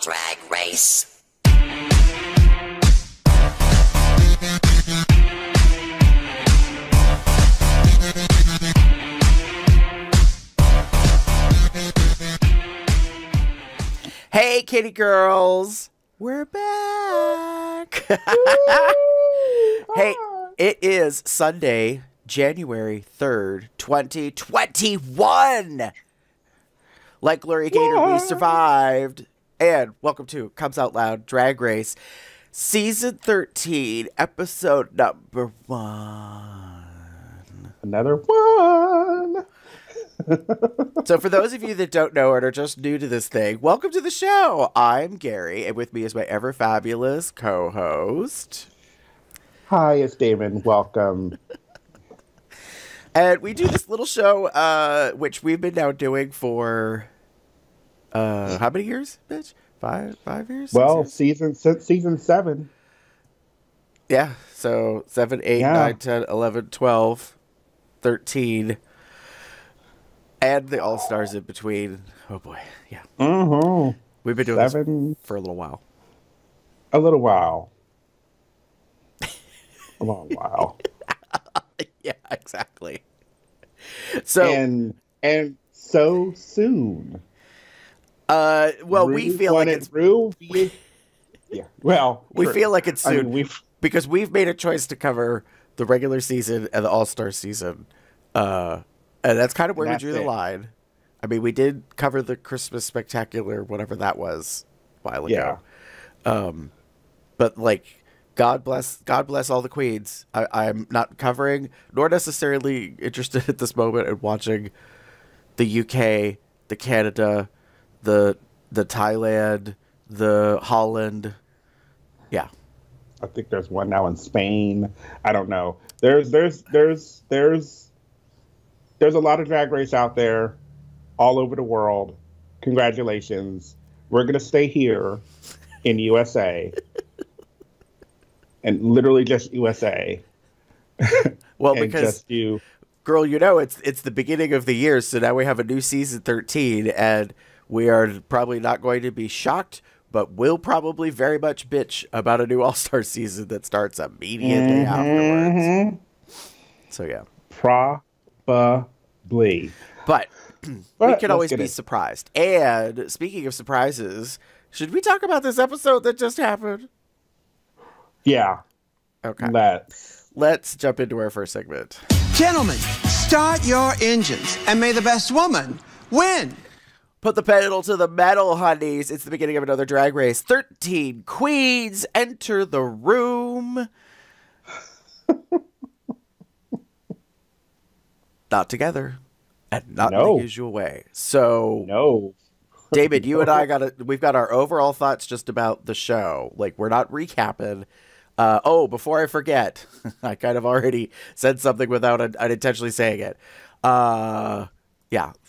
Drag Race. Hey, kitty girls, we're back. Hey, it is Sunday, January 3rd, 2021. Like Glory Gator, we survived. And welcome to Comes Out Loud Drag Race, Season 13, Episode number 1. Another one. So for those of you that don't know it or just new to this thing, welcome to the show. I'm Gary, and with me is my ever fabulous co-host. Hi, it's Damon. Welcome. And we do this little show, which we've been now doing for, how many years, bitch? Five years? Well, years? since season 7. Yeah, so 7, 8, 9, 10, 11, 12, 13, and the All-Stars in between. Oh, boy, yeah. Mm-hmm. We've been doing this for a little while. A little while. A long while. Yeah, exactly. So and so soon. Well, we feel like it's yeah. Well, we true. feel like it's soon. I mean, because we've made a choice to cover the regular season and the All-Star season. And that's kind of where we drew the line. I mean, we did cover the Christmas Spectacular, whatever that was, a while ago. Yeah. But like, God bless all the queens. I'm not covering, nor necessarily interested at this moment in watching the UK, the Canada, the Thailand, the Holland. Yeah. I think there's one now in Spain. I don't know. There's a lot of Drag Race out there all over the world. Congratulations. We're going to stay here in USA. And literally just USA. Well, because girl, you know, it's the beginning of the year, so now we have a new season 13, and we are probably not going to be shocked, but we'll probably very much bitch about a new All-Star season that starts immediately afterwards. So yeah, probably. But we can always be surprised. And speaking of surprises, should we talk about this episode that just happened? Yeah. Okay. Let's jump into our first segment. Gentlemen, start your engines, and may the best woman win. Put the pedal to the metal, honeys. It's the beginning of another Drag Race. 13 queens enter the room. Not together, and not in the usual way. So, David, you and I we've got our overall thoughts just about the show. Like, we're not recapping. Before I forget, I kind of already said something without unintentionally saying it. Yeah.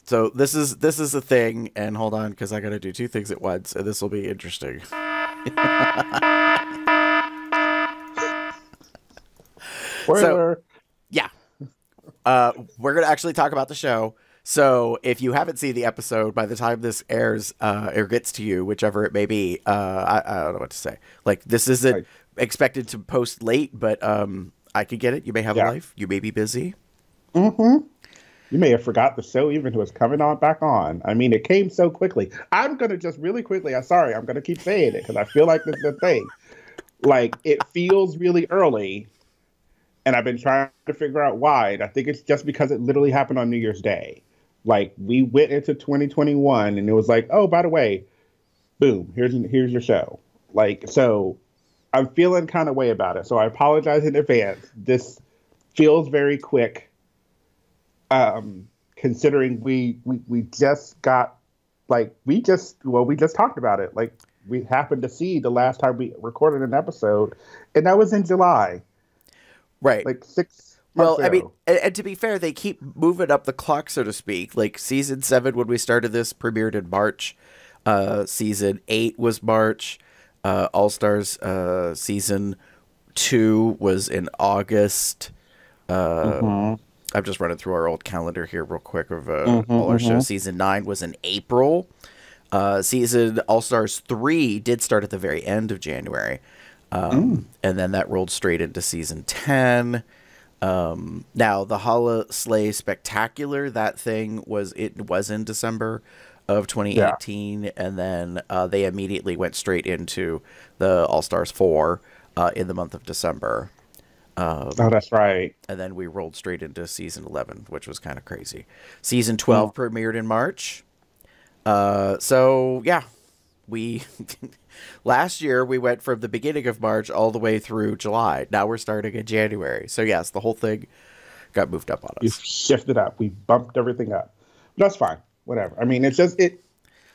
So this is a thing, and hold on, because I got to do two things at once, and this will be interesting. So, yeah. We're going to actually talk about the show. So if you haven't seen the episode, by the time this airs or gets to you, whichever it may be, I don't know what to say. Like, this isn't expected to post late, but I could get it. You may have a life. You may be busy. Mm-hmm. You may have forgot the show even was coming on back on. I mean, it came so quickly. I'm going to just really quickly, I'm going to keep saying it because I feel like this is the thing. Like, it feels really early, and I've been trying to figure out why. And I think it's just because it literally happened on New Year's Day. Like, we went into 2021, and it was like, oh, by the way, boom, here's your show. Like, so I'm feeling kind of way about it. So I apologize in advance. This feels very quick. Considering we just got, like, we just talked about it. Like, we happened to see the last time we recorded an episode, and that was in July. Right. Like 6 months ago. I mean, and to be fair, they keep moving up the clock, so to speak. Like, season 7, when we started this, premiered in March. Season 8 was March. All-Stars season 2 was in August. I'm just running through our old calendar here real quick of all our shows. Season 9 was in April. Season All-Stars 3 did start at the very end of January. And then that rolled straight into season 10. Now the Hala Slay Spectacular, that thing was in December of 2018, and then they immediately went straight into the All-Stars 4 in the month of December. Oh, that's right. And then we rolled straight into season 11, which was kind of crazy. Season 12 premiered in March. So yeah, we last year we went from the beginning of March all the way through July. Now we're starting in January. So yes, the whole thing got moved up on us. You shifted up. We bumped everything up. That's fine. Whatever. I mean, it's just it.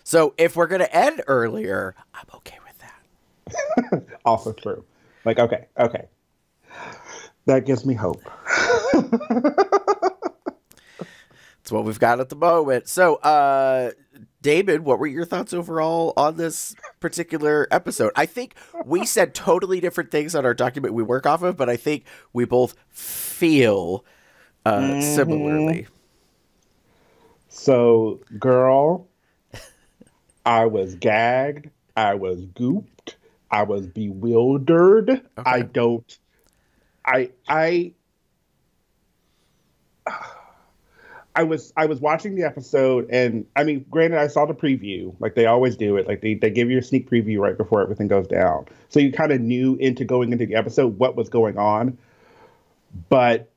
So if we're gonna end earlier, I'm okay with that. Also true. Like, okay. That gives me hope. It's what we've got at the moment. So, Damon, what were your thoughts overall on this particular episode? I think we said totally different things on our document we work off of, but I think we both feel similarly. So, girl, I was gagged. I was gooped. I was bewildered. Okay. I was watching the episode, and I mean, granted, I saw the preview, like they always do it. Like they give you a sneak preview right before everything goes down. So you kind of knew going into the episode what was going on. But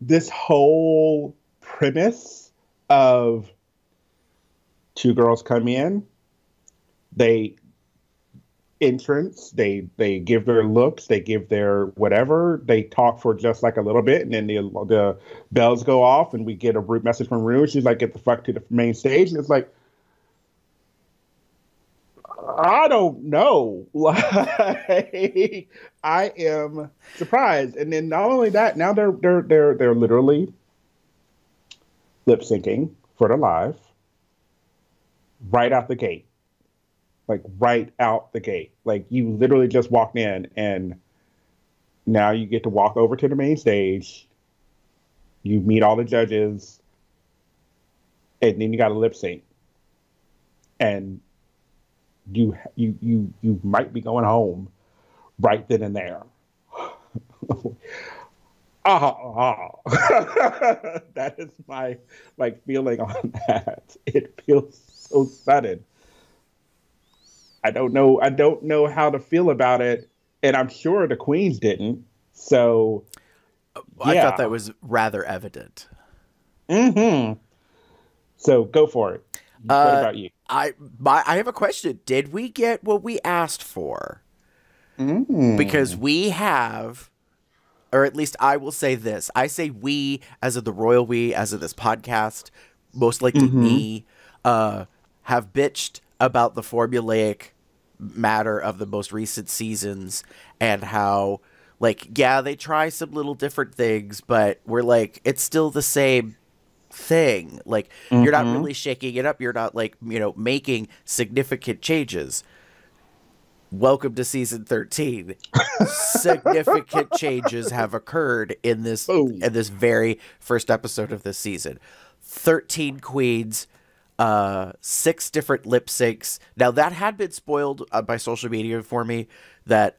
this whole premise of two girls come in, they give their looks, they give their whatever, they talk for just like a little bit, and then the bells go off and we get a message from Rue. She's like, get the fuck to the main stage. And it's like, I don't know. Like, I am surprised. And then not only that, now they're literally lip syncing for the live right out the gate. Like right out the gate. Like you literally just walked in and now you get to walk over to the main stage. You meet all the judges and then you got to lip sync. And you might be going home right then and there. That is my feeling on that. It feels so sudden. I don't know how to feel about it, and I'm sure the queens didn't. So, yeah. I thought that was rather evident. Mm-hmm. So go for it. What about you? I have a question. Did we get what we asked for? Because we have, or at least I will say this. I say we, as of the royal we, as of this podcast, most likely me, have bitched about the formulaic matter of the most recent seasons and how, like, yeah, they try some little different things, but we're like, it's still the same thing. Like, you're not really shaking it up. You're not, like, making significant changes. Welcome to season 13. Significant changes have occurred in this very first episode of this season. 13 queens, 6 different lip syncs. Now that had been spoiled by social media for me, that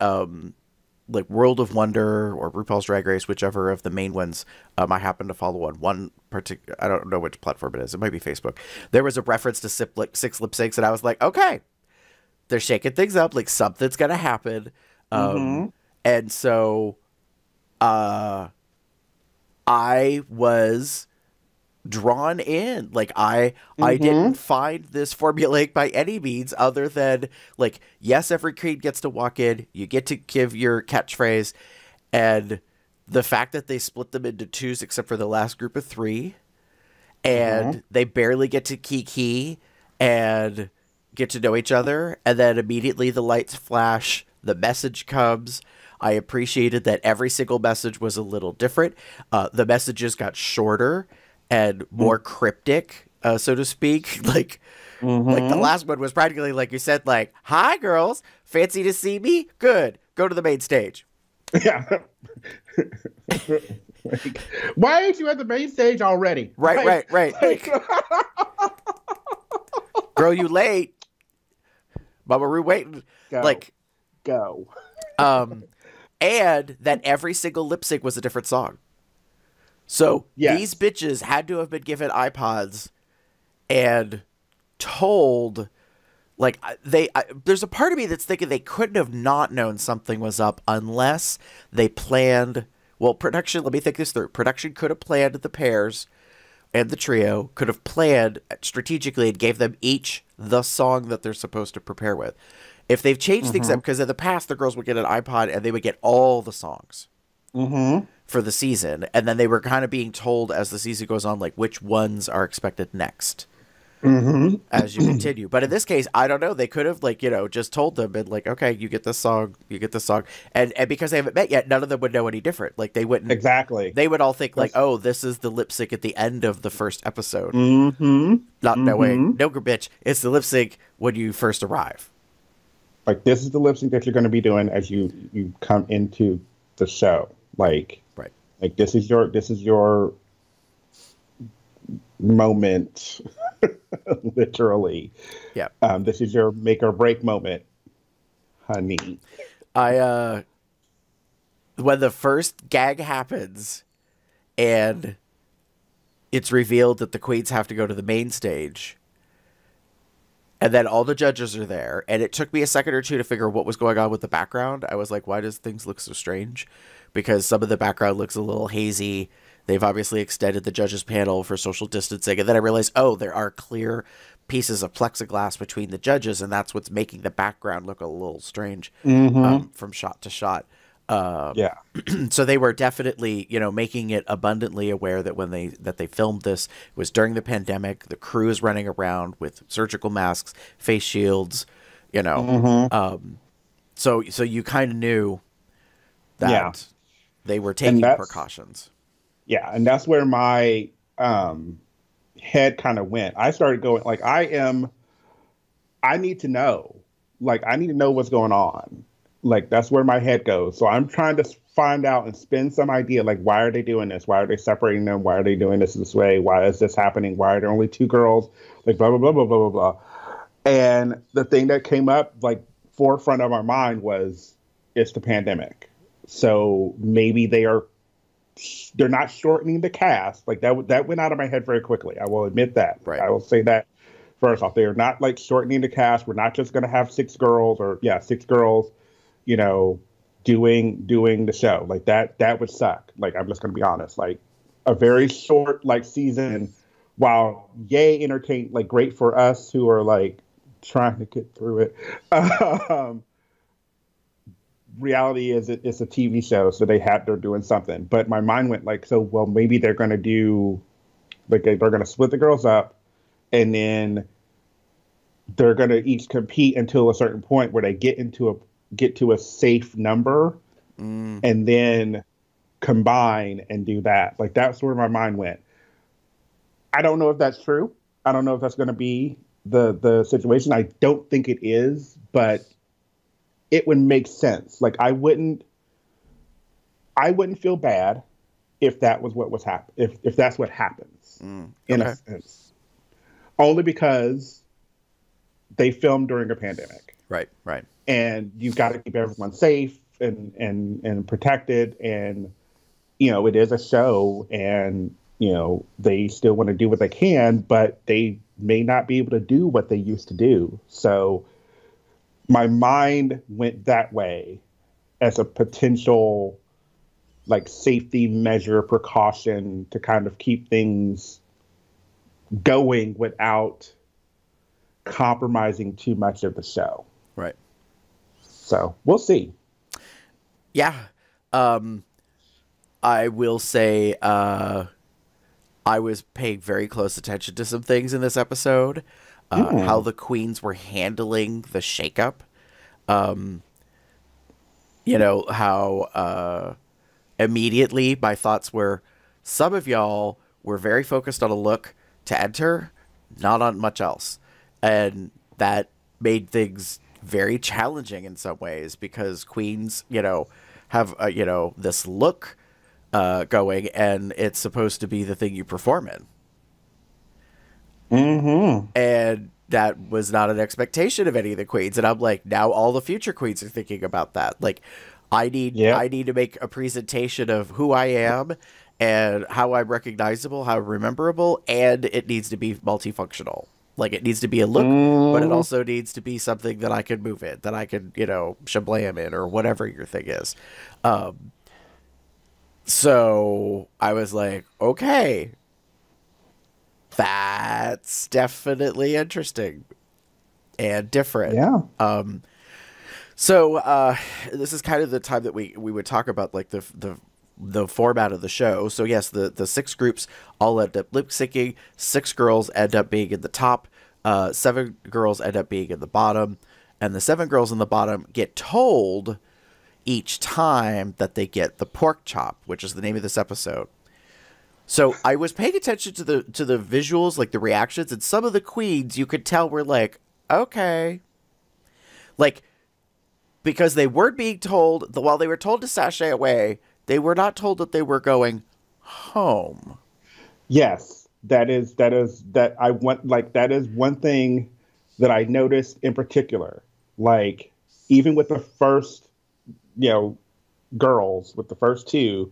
like World of Wonder or RuPaul's Drag Race, whichever of the main ones I happen to follow on one particular, I don't know which platform it is, it might be Facebook, there was a reference to 6 lip syncs, and I was like, okay, they're shaking things up, like something's gonna happen. And so I was drawn in. Like I didn't find this formulaic by any means, other than, like, yes, every queen gets to walk in, you get to give your catchphrase, and the fact that they split them into twos except for the last group of 3, and they barely get to kiki and get to know each other, and then immediately the lights flash, the message comes. I appreciated that every single message was a little different. The messages got shorter and more cryptic, so to speak. Like the last one was practically, like you said, like, hi girls, fancy to see me? Good, go to the main stage. Yeah. Like, why ain't you at the main stage already? Right. Like, Girl, you late. Mama Roo waiting. Go. Like, go. And that every single lip sync was a different song. So these bitches had to have been given iPods and told, like, there's a part of me that's thinking they couldn't have not known something was up unless they planned. Well, production, let me think this through. Production could have planned the pairs, and the trio could have planned strategically and gave them each the song that they're supposed to prepare with. If they've changed things up, because in the past the girls would get an iPod and they would get all the songs for the season, and then they were kind of being told as the season goes on, like, which ones are expected next as you continue. But in this case, I don't know. They could have, like, you know, just told them and, like, okay, you get this song, and because they haven't met yet, none of them would know any different. Like, they wouldn't exactly. They would all think like, oh, this is the lip sync at the end of the first episode, not knowing, no, bitch, it's the lip sync when you first arrive. Like, this is the lip sync that you're going to be doing as you come into the show. Like, right. Like, this is your moment, literally. Yeah. This is your make or break moment, honey. When the first gag happens and it's revealed that the queens have to go to the main stage, and then all the judges are there, and it took me a second or two to figure out what was going on with the background. I was like, why does things look so strange? Because some of the background looks a little hazy. They've obviously extended the judges panel for social distancing. And then I realized, oh, there are clear pieces of plexiglass between the judges, and that's what's making the background look a little strange from shot to shot. So they were definitely, you know, making it abundantly aware that when they filmed this, it was during the pandemic. The crew is running around with surgical masks, face shields, you know. So you kind of knew that they were taking precautions. Yeah, and that's where my head kind of went. I started going, like, I need to know. Like, I need to know what's going on. Like, that's where my head goes. So I'm trying to find out and spin some idea, like, why are they doing this? Why are they separating them? Why are they doing this way? Why is this happening? Why are there only two girls? Like, blah, blah, blah, blah, blah, blah, blah. And the thing that came up, like, forefront of our mind was, it's the pandemic. So maybe they're not shortening the cast. Like, that went out of my head very quickly. I will admit that. Right. I will say that first off. They are not, like, shortening the cast. We're not just going to have six girls, you know, doing the show. Like, that would suck. Like, I'm just going to be honest. Like, a very short, like, season, while yay entertain, like, great for us who are, like, trying to get through it. Reality is it's a TV show, so they're doing something. But my mind went like, so, well, maybe they're going to do, like, they're going to split the girls up, and then they're going to each compete until a certain point where they get to a safe number, and then combine and do that. Like, that's where my mind went. I don't know if that's true. I don't know if that's going to be the situation. I don't think it is, but it would make sense. Like, I wouldn't feel bad if that was what was if that's what happens in a sense. Only because they filmed during a pandemic. Right. And you've got to keep everyone safe and protected, and, you know, it is a show, and, you know, they still want to do what they can, but they may not be able to do what they used to do. So my mind went that way as a potential, like, safety measure, precaution to kind of keep things going without compromising too much of the show. Right. So we'll see. Yeah. I will say I was paying very close attention to some things in this episode. How the queens were handling the shakeup. You know, how immediately my thoughts were, some of y'all were very focused on a look to enter, not on much else. And that made things very challenging in some ways, because queens, you know, have, you know, this look going, and it's supposed to be the thing you perform in. And that was not an expectation of any of the queens. And I'm like, now all the future queens are thinking about that. Like, I need to make a presentation of who I am and how I'm recognizable, how I'm rememberable, and it needs to be multifunctional. Like, it needs to be a look, but it also needs to be something that I can move in, that I can, shablam in, or whatever your thing is. So I was like, okay, that's definitely interesting and different. Yeah. So this is kind of the time that we would talk about like the format of the show. So yes, the 6 groups all end up lip syncing. 6 girls end up being in the top. 7 girls end up being in the bottom, and the 7 girls in the bottom get told each time that they get the pork chop, which is the name of this episode. So I was paying attention to the visuals, like the reactions, and some of the queens you could tell were like, okay, like, because they weren't being told, while they were told to sashay away, they were not told that they were going home. Yes, that is one thing that I noticed in particular. Like, even with the first, girls, with the first 2,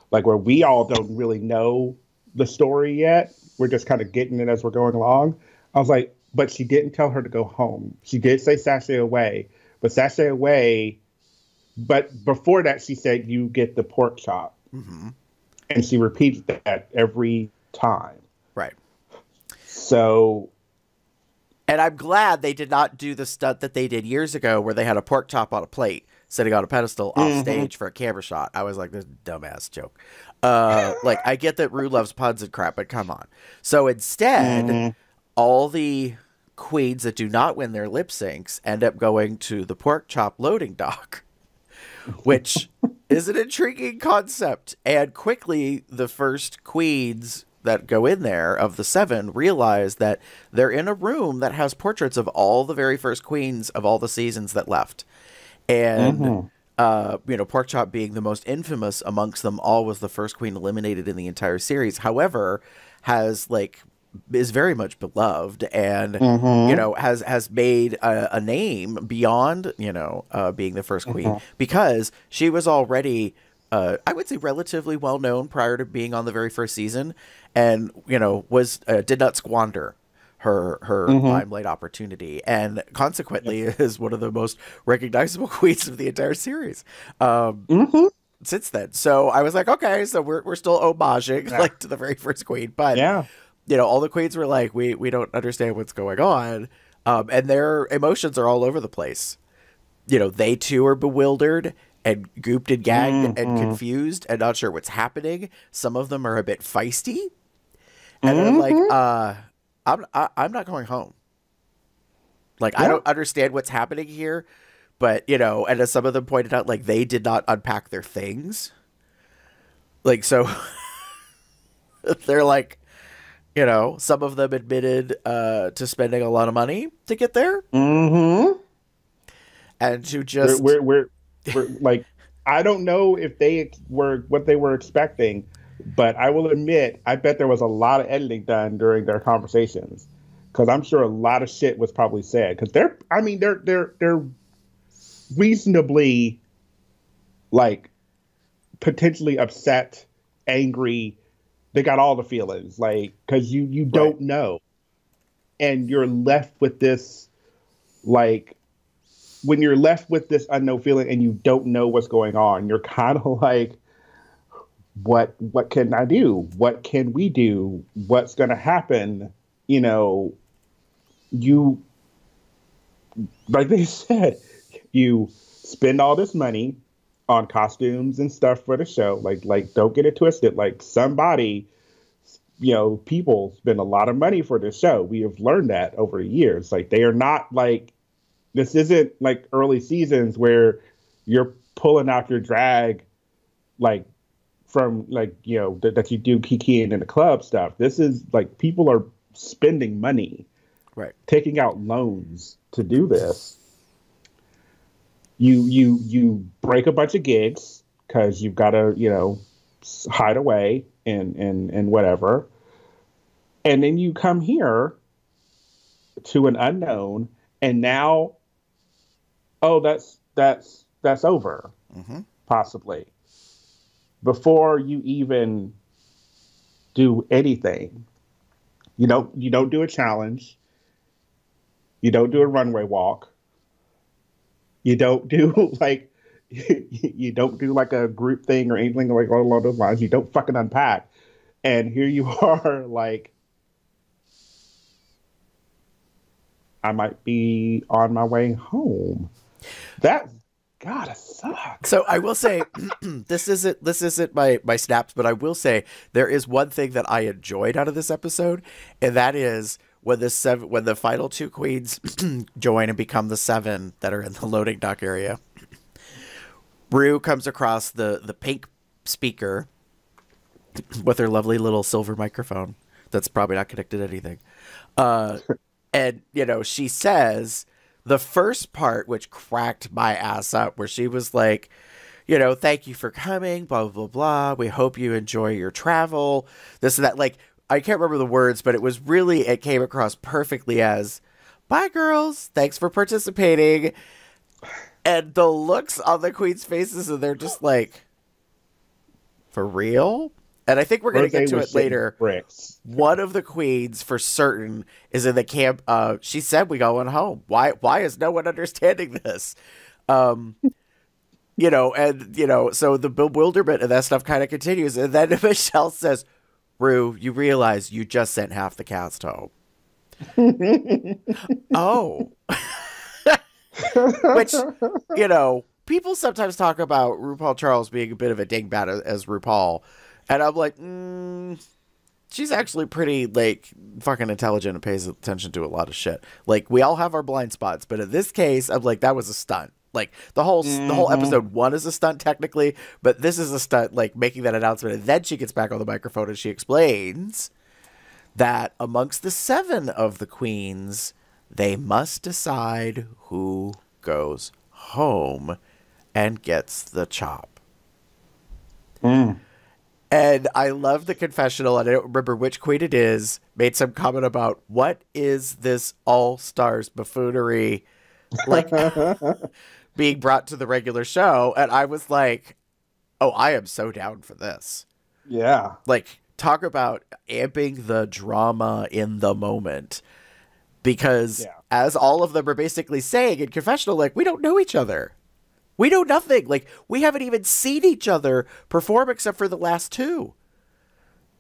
like, where we all don't really know the story yet. We're just kind of getting it as we're going along. I was like, but she didn't tell her to go home. She did say sashay away. But sashay away, but before that, she said, you get the pork chop. Mm-hmm. And she repeats that every time. Right. So. And I'm glad they did not do the stunt that they did years ago where they had a pork chop on a plate, sitting on a pedestal off stage for a camera shot. I was like, this dumbass joke. Like, I get that Rue loves puns and crap, but come on. So instead, all the queens that do not win their lip syncs end up going to the pork chop loading dock, which is an intriguing concept. And quickly, the first queens that go in there of the 7 realize that they're in a room that has portraits of all the very first queens of all the seasons that left. And, pork chop being the most infamous amongst them all, was the first queen eliminated in the entire series. However, is very much beloved and, has made a name beyond, being the first queen, because she was already, I would say, relatively well known prior to being on the very first season, and, did not squander her limelight opportunity, and consequently is one of the most recognizable queens of the entire series. Since then. So I was like, okay, so we're still homaging like to the very first queen, but all the queens were like, we don't understand what's going on. And their emotions are all over the place. They too are bewildered and gooped and gagged and confused and not sure what's happening. Some of them are a bit feisty. And they're like, I'm not going home. Like, I don't understand what's happening here. But, and as some of them pointed out, like, they did not unpack their things. Like, so they're like, some of them admitted to spending a lot of money to get there. And to just... We're like, I don't know if they were what they were expecting, but I will admit, I bet there was a lot of editing done during their conversations, because I'm sure a lot of shit was probably said. Because they're reasonably, like, potentially upset, angry. They got all the feelings, like, because you don't know, and you're left with this, like, when you're left with this unknown feeling and you don't know what's going on, you're kind of like, what can I do? What can we do? What's going to happen? You, like they said, you spend all this money on costumes and stuff for the show. Like, don't get it twisted. Like, somebody, people spend a lot of money for this show. We have learned that over the years. Like, they are not like, this isn't like early seasons where you're pulling out your drag, like, from, like, that you do kikiing in the club stuff. This is like, people are spending money, right, taking out loans to do this. You break a bunch of gigs because you've got to, hide away and whatever. And then you come here to an unknown, and now, oh, that's over, possibly. Before you even do anything, you don't do a challenge, you don't do a runway walk, you don't do like you don't do like a group thing or anything like along those lines. You don't fucking unpack, and here you are like, I might be on my way home. That gotta suck. So I will say, this isn't my snaps, but I will say there is one thing that I enjoyed out of this episode, and that is when the final two queens join and become the 7 that are in the loading dock area. Rue comes across the pink speaker with her lovely little silver microphone that's probably not connected to anything. And, she says the first part, which cracked my ass up, where she was like, thank you for coming, blah, blah, blah. We hope you enjoy your travel. This and that. Like, I can't remember the words, but it came across perfectly as, bye, girls. Thanks for participating. And the looks on the queen's faces, and they're just like, for real? And I think we're going to get to it later. Bricks. One of the queens, for certain, is in the camp. She said, we going home. Why is no one understanding this? So the bewilderment and that stuff kind of continues. And then Michelle says, Rue, you realize you just sent half the cast home. Oh. Which, people sometimes talk about RuPaul Charles being a bit of a dingbat as RuPaul. And I'm like, she's actually pretty, like, fucking intelligent and pays attention to a lot of shit. Like, we all have our blind spots, but in this case, I'm like, that was a stunt. Like, the whole episode 1 is a stunt, technically, but this is a stunt, like, making that announcement. And then she gets back on the microphone and she explains that amongst the 7 of the queens, they must decide who goes home and gets the chop. And I love the confessional, and I don't remember which queen it is, made some comment about, what is this all-stars buffoonery, like, being brought to the regular show? And I was like, oh, I am so down for this. Yeah. Like, talk about amping the drama in the moment. Because as all of them are basically saying in confessional, like, we don't know each other. We know nothing. Like, we haven't even seen each other perform except for the last 2.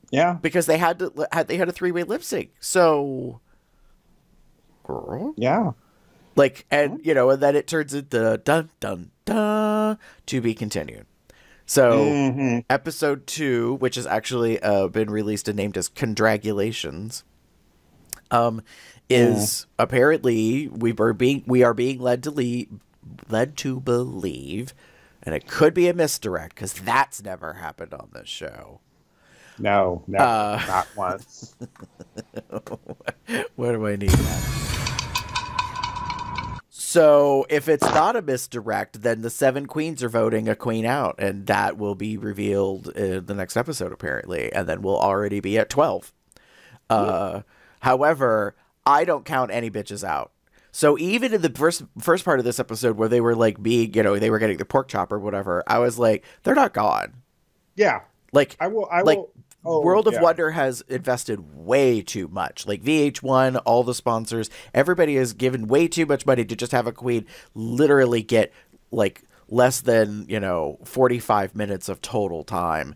Yeah. Because they had a 3-way lip sync. So, girl. Yeah. Like, and, and then it turns into dun, dun, dun, to be continued. So, episode 2, which has actually been released and named as Condragulations, is apparently we are being led to believe, and it could be a misdirect because that's never happened on this show. No, not once. Where do I need that? So if it's not a misdirect, then the 7 queens are voting a queen out, and that will be revealed in the next episode, apparently, and then we'll already be at 12. However, I don't count any bitches out. So even in the first part of this episode where they were like being, they were getting the pork chop or whatever, I was like, they're not gone. Yeah. Like, I will. World of Wonder has invested way too much. Like VH1, all the sponsors, everybody has given way too much money to just have a queen literally get like less than, 45 minutes of total time,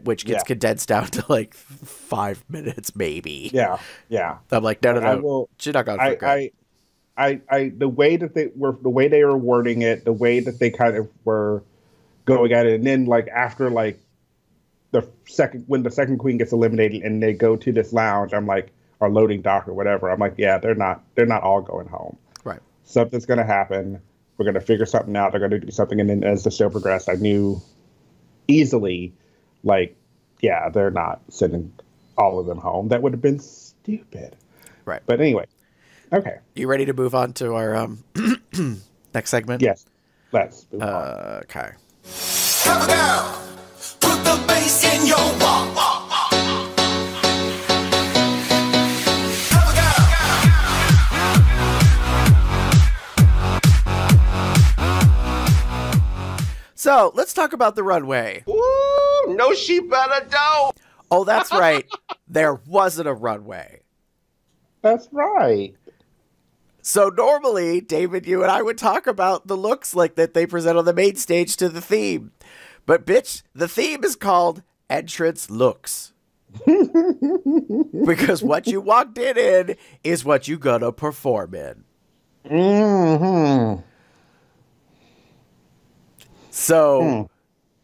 which gets condensed down to like 5 minutes maybe. Yeah. Yeah. I'm like, no. She's not gone for good. The way that they were wording it, the way that they kind of were going at it, and then like after like when the second queen gets eliminated and they go to this lounge, I'm like, or loading dock or whatever, I'm like, yeah, they're not all going home. Right. Something's gonna happen. We're gonna figure something out. They're gonna do something, and then as the show progressed, I knew easily, like, yeah, they're not sending all of them home. That would have been stupid. Right. But anyway. Okay. You ready to move on to our next segment? Yes. Let's move on. Okay. Cover down. Put the bass in your walk. Cover down. So let's talk about the runway. Ooh, no, she better don't. Oh, that's right. There wasn't a runway. That's right. So normally, David, you and I would talk about the looks like that they present on the main stage to the theme. But bitch, the theme is called Entrance Looks. Because what you walked in is what you gonna perform in. Mm-hmm. So,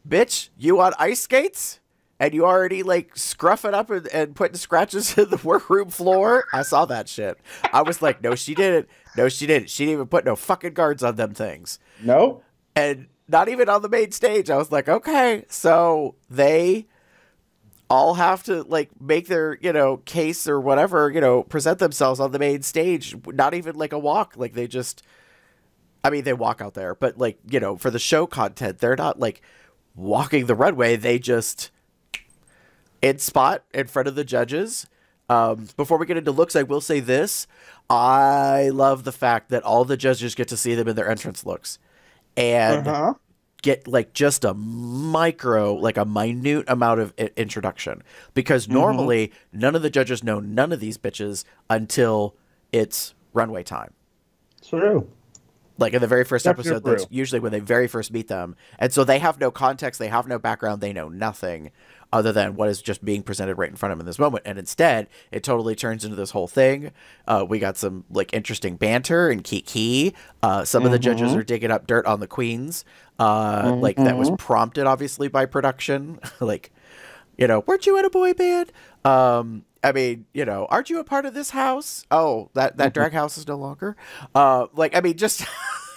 bitch, you on ice skates? And you already, like, scruffing up and putting scratches in the workroom floor? I saw that shit. I was like, no, she didn't. No, she didn't. She didn't even put no fucking guards on them things. Nope. And not even on the main stage. I was like, okay, so they all have to, like, make their, case or whatever, present themselves on the main stage. Not even, like, a walk. Like, they just... I mean, they walk out there. But, like, for the show content, they're not, like, walking the runway. They just... in spot in front of the judges. Before we get into looks, I will say this. I love the fact that all the judges get to see them in their entrance looks. And get, like, just a minute amount of introduction. Because normally, none of the judges know none of these bitches until it's runway time. True. Like in the very first episode, that's usually when they very first meet them. And so they have no context, they have no background, they know nothing other than what is just being presented right in front of them in this moment. And instead, it totally turns into this whole thing. We got some, like, interesting banter and kiki. Some of the judges are digging up dirt on the queens. Like, that was prompted, obviously, by production. Like, weren't you in a boy band? I mean, aren't you a part of this house? Oh, that drag house is no longer. Like, I mean, just...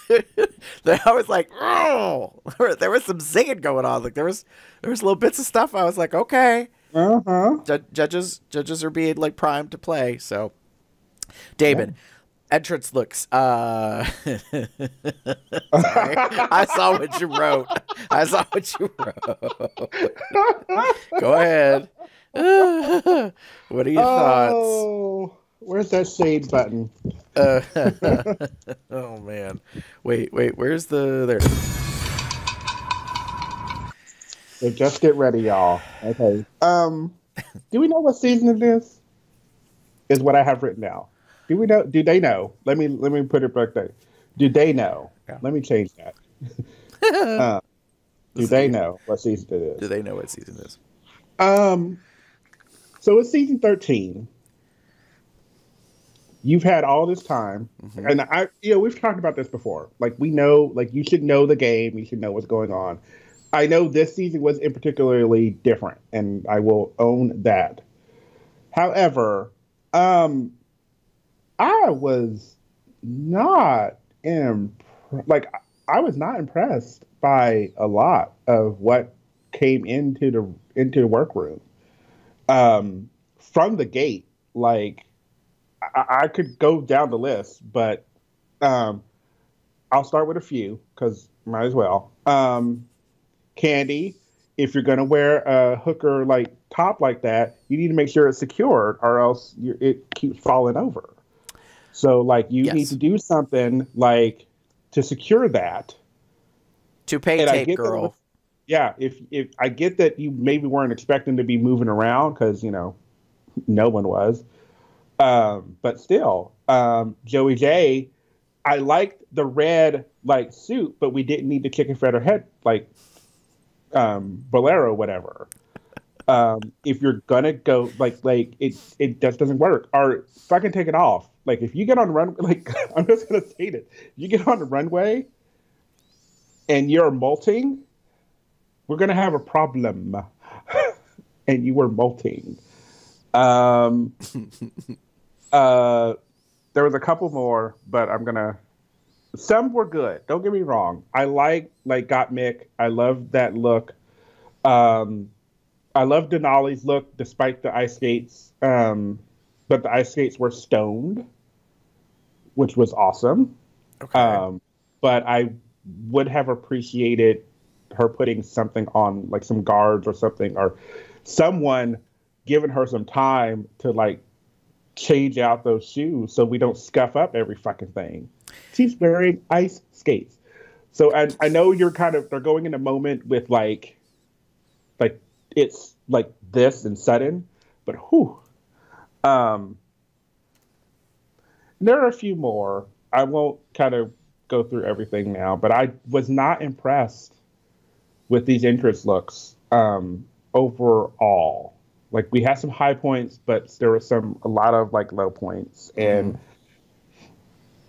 I was like, oh, there was some singing going on. Like there was little bits of stuff. I was like, okay, judges are being, like, primed to play. So, Damon, entrance looks. Sorry. I saw what you wrote. Go ahead. What are your thoughts? Where's that shade button? Oh man, wait, where's there? So just get ready, y'all. Okay. Do we know what season it is? Is what I have written down. Do we know? Do they know? Let me put it back there. Do they know? Yeah. Let me change that. Do they know what season it is? Do they know what season it is? So it's season 13. You've had all this time, and we've talked about this before. Like, we know, like, you should know the game, you should know what's going on. I know this season was in particularly different, and I will own that. However, I was not I was not impressed by a lot of what came into the workroom. From the gate, like. I could go down the list, but I'll start with a few because might as well. Candy, if you're going to wear a hooker like top like that, you need to make sure it's secured or else it keeps falling over. So, like, you need to do something like to secure that. To pay tape, girl. If I get that you maybe weren't expecting to be moving around because, no one was. But still, Joey J, I liked the red, like, suit, but we didn't need the chicken feather head, like, bolero, whatever. If you're gonna go, like it just doesn't work. Or fucking take it off. Like, if you get on the runway, like, I'm just gonna say it. You get on the runway and you're molting, we're gonna have a problem. And you were molting. There was a couple more, but some were good. Don't get me wrong. I like Got Mick. I love that look. I love Denali's look despite the ice skates. But the ice skates were stoned, which was awesome. Okay. But I would have appreciated her putting something on, like some guards or something, or someone giving her some time to, like, change out those shoes so we don't scuff up every fucking thing. She's wearing ice skates. So I know they're going in a moment with like it's like this and sudden, but whew. There are a few more. I won't kind of go through everything now, but I was not impressed with these interest looks overall. Like we had some high points, but there were a lot of like low points, and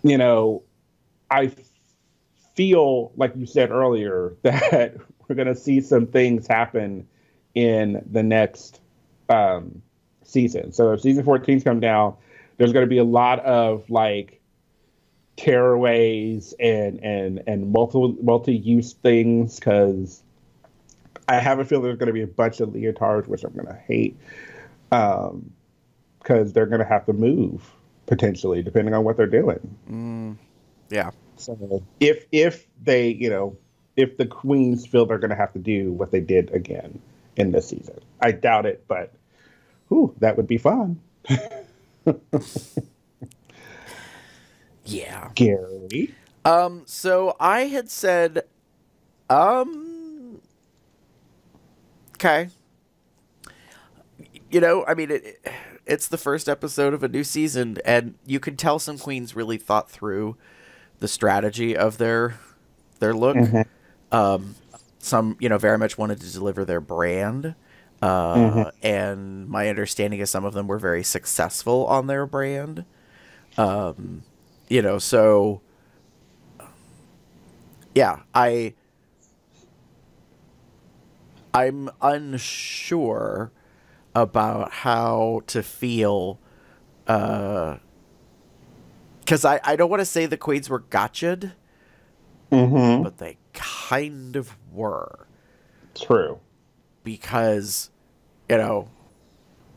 you know, I feel like you said earlier that we're gonna see some things happen in the next season. So if season 14's come down, there's going to be a lot of like tearaways and multi-use things, because I have a feeling there's going to be a bunch of leotards, which I'm going to hate, because they're going to have to move potentially depending on what they're doing. Yeah. So if they, if the queens feel they're going to have to do what they did again in this season, I doubt it, but that would be fun. Yeah. Gary. So I had said, okay. I mean, it's the first episode of a new season, and you can tell some queens really thought through the strategy of their look. Some, very much wanted to deliver their brand. And my understanding is some of them were very successful on their brand. So yeah, I'm unsure about how to feel, because I don't want to say the queens were gotcha'd, but they kind of were. True. Because, it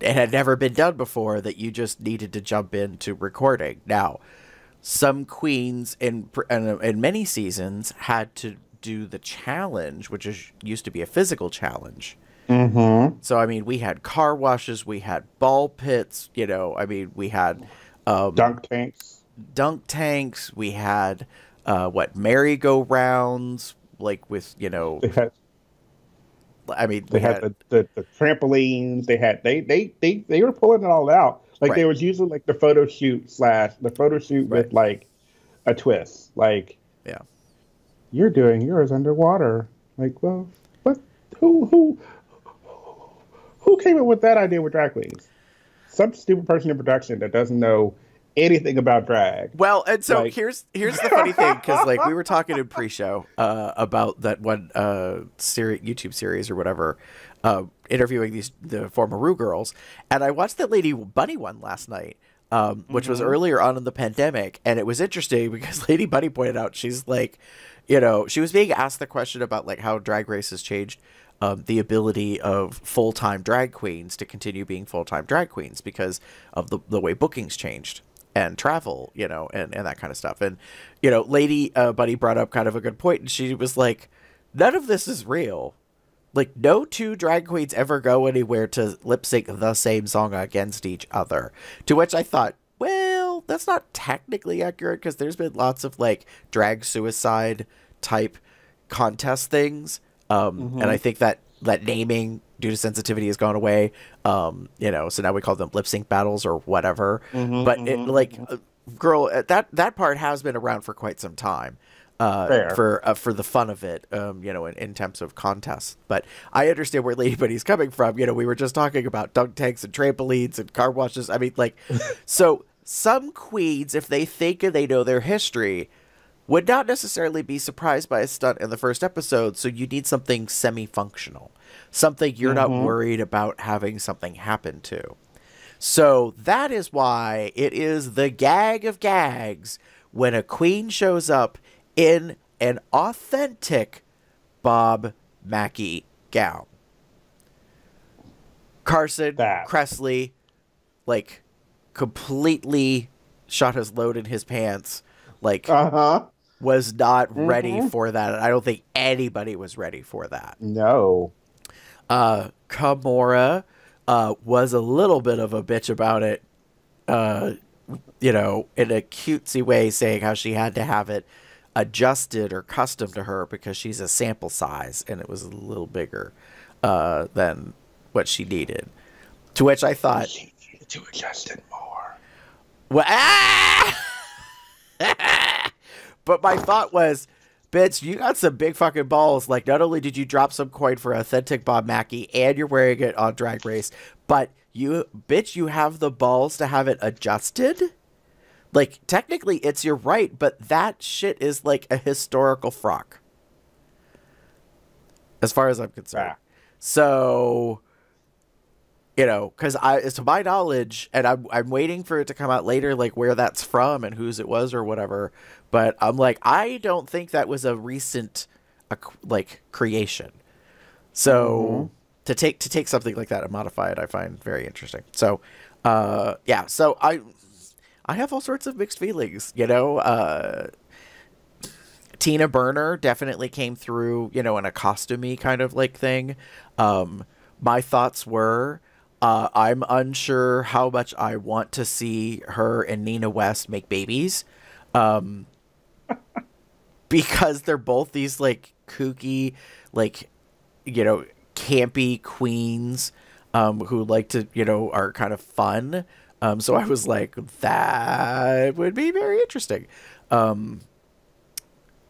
had never been done before that you just needed to jump into recording. Now, some queens in many seasons had to do the challenge, which used to be a physical challenge. So, I mean, we had car washes, we had ball pits, we had dunk tanks, we had merry-go-rounds, like with, they had the trampolines. They were pulling it all out. Like right. They was using like the photo shoot with like a twist. Like, yeah, you're doing yours underwater. Like, well, what? Who came up with that idea with drag queens? Some stupid person in production that doesn't know anything about drag. Well, and so here's the funny thing, because like we were talking in pre-show about that one YouTube series or whatever, interviewing the former Rue girls, and I watched that Lady Bunny one last night, which was earlier on in the pandemic, and it was interesting because Lady Bunny pointed out, she's like, she was being asked the question about like how Drag Race has changed the ability of full-time drag queens to continue being full-time drag queens because of the way bookings changed. And travel, and that kind of stuff. And, Lady Buddy brought up kind of a good point, and she was like, none of this is real. Like, no two drag queens ever go anywhere to lip sync the same song against each other. To which I thought, well, that's not technically accurate, because there's been lots of, like, drag suicide type contest things. And I think that naming due to sensitivity has gone away. So now we call them lip sync battles or whatever. But girl, that part has been around for quite some time. For the fun of it, in terms of contests. But I understand where Lady Buddy's coming from. We were just talking about dunk tanks and trampolines and car washes. I mean, like, so some queens, if they think and they know their history, would not necessarily be surprised by a stunt in the first episode. So you need something semi-functional, something you're not worried about having something happen to. So that is why it is the gag of gags when a queen shows up in an authentic Bob Mackie gown. Carson Kressley, like, completely shot his load in his pants. Like, was not ready for that. I don't think anybody was ready for that. No. Kimora was a little bit of a bitch about it, in a cutesy way, saying how she had to have it adjusted or custom to her because she's a sample size and it was a little bigger than what she needed. To which I thought, She needed to adjust it more. well, but my thought was, bitch, you got some big fucking balls. Like, not only did you drop some coin for authentic Bob Mackie and you're wearing it on Drag Race, but you have the balls to have it adjusted? Like, technically, it's your right, but that shit is like a historical frock. As far as I'm concerned. Yeah. So, you know, because to my knowledge, and I'm waiting for it to come out later, like where that's from and whose it was or whatever. But I'm like, I don't think that was a recent, like, creation. So to take something like that and modify it, I find very interesting. So, yeah. So I have all sorts of mixed feelings, you know. Tina Burner definitely came through, you know, in a costumey kind of like thing. My thoughts were, I'm unsure how much I want to see her and Nina West make babies. Because they're both these like kooky, like, you know, campy queens, who like to, you know, are kind of fun. So I was like, that would be very interesting.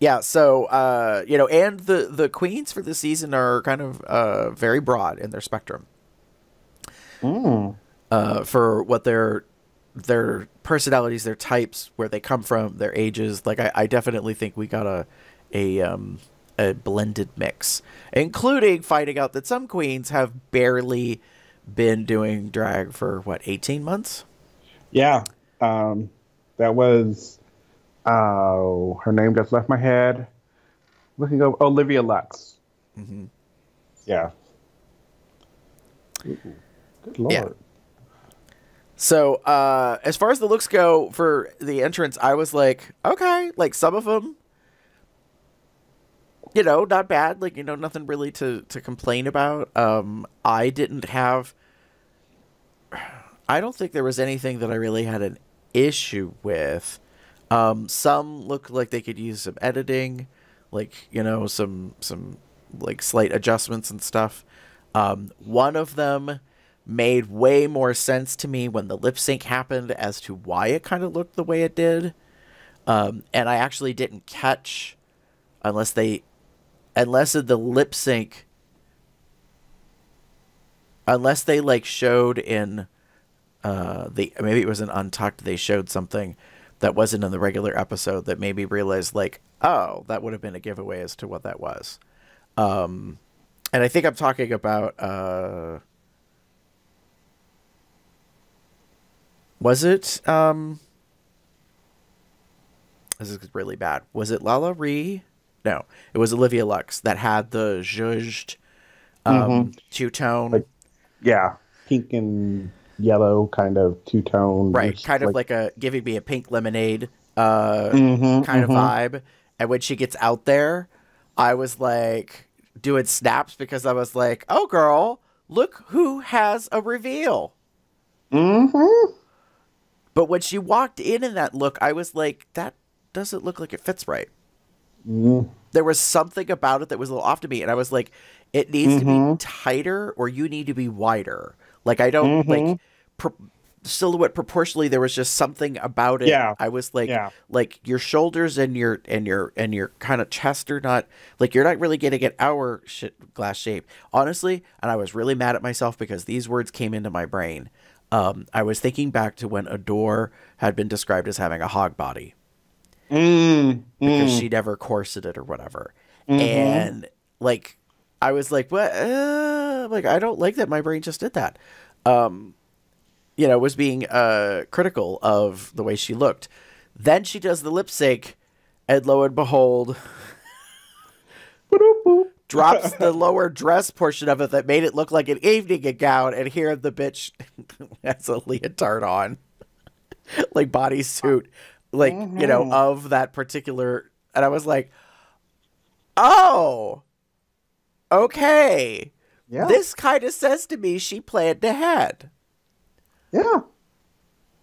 Yeah, so, you know, and the queens for the season are kind of very broad in their spectrum. For what their personalities, their types, where they come from, their ages. Like, I definitely think we got a blended mix, including finding out that some queens have barely been doing drag for, what, 18 months? Yeah. That was... Oh, her name just left my head. Looking up, Olivia Lux. Mm-hmm. Yeah. Ooh, good Lord. Yeah. So, as far as the looks go for the entrance, I was like, okay, like some of them, you know, not bad. Like, you know, nothing really to complain about. I don't think there was anything that I really had an issue with. Some look like they could use some editing, like, you know, some like slight adjustments and stuff. One of them made way more sense to me when the lip sync happened as to why it kind of looked the way it did. And I actually didn't catch unless in the lip sync, unless they like showed in, maybe it was in Untucked, they showed something that wasn't in the regular episode that made me realize, like, oh, that would have been a giveaway as to what that was. And I think I'm talking about, was it, this is really bad. Was it Lala Ree? No, it was Olivia Lux that had the zhuzhed, two-tone. Like, yeah, pink and yellow kind of two-tone, right? Kind of like a giving me a pink lemonade kind of vibe. And when she gets out there, I was like doing snaps because I was like, "Oh, girl, look who has a reveal." But when she walked in that look, I was like, "That doesn't look like it fits right." There was something about it that was a little off to me, and I was like, "It needs to be tighter, or you need to be wider." Like, I don't like silhouette proportionally. There was just something about it. Yeah. I was like, like your shoulders and your kind of chest are not, like, you're not really getting an hourglass shape, honestly. And I was really mad at myself because these words came into my brain. I was thinking back to when Adore had been described as having a hog body because she never corseted or whatever. And like, I was like, what? Like, I don't like that my brain just did that. You know, was being critical of the way she looked. Then she does the lip sync, and lo and behold, drops the lower dress portion of it that made it look like an evening gown, and here the bitch has a leotard on, like bodysuit, like, you know, of that particular. And I was like, oh, okay. Yeah. This kind of says to me she planned ahead. Yeah.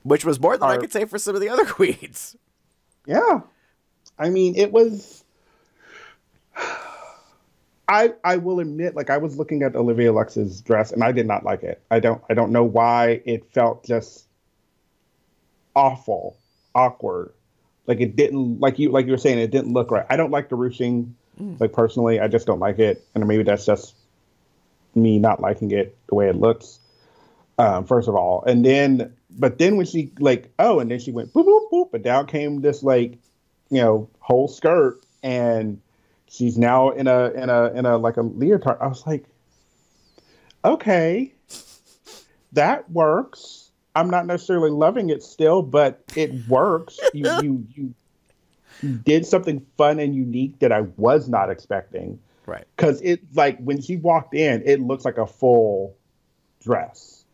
Which was more than I could say for some of the other queens. Yeah. I mean, it was. I will admit, like, I was looking at Olivia Lux's dress and I did not like it. I don't know why it felt just awkward. Like it didn't, like you were saying, it didn't look right. I don't like the ruching, like personally, I just don't like it. And maybe that's just me not liking it the way it looks. First of all, but then when she and then she went boop boop boop, but down came this whole skirt and she's now in a like a leotard. I was like, okay, that works. I'm not necessarily loving it still, but it works. You did something fun and unique that I was not expecting. Right. Because it, like, when she walked in, it looks like a full dress.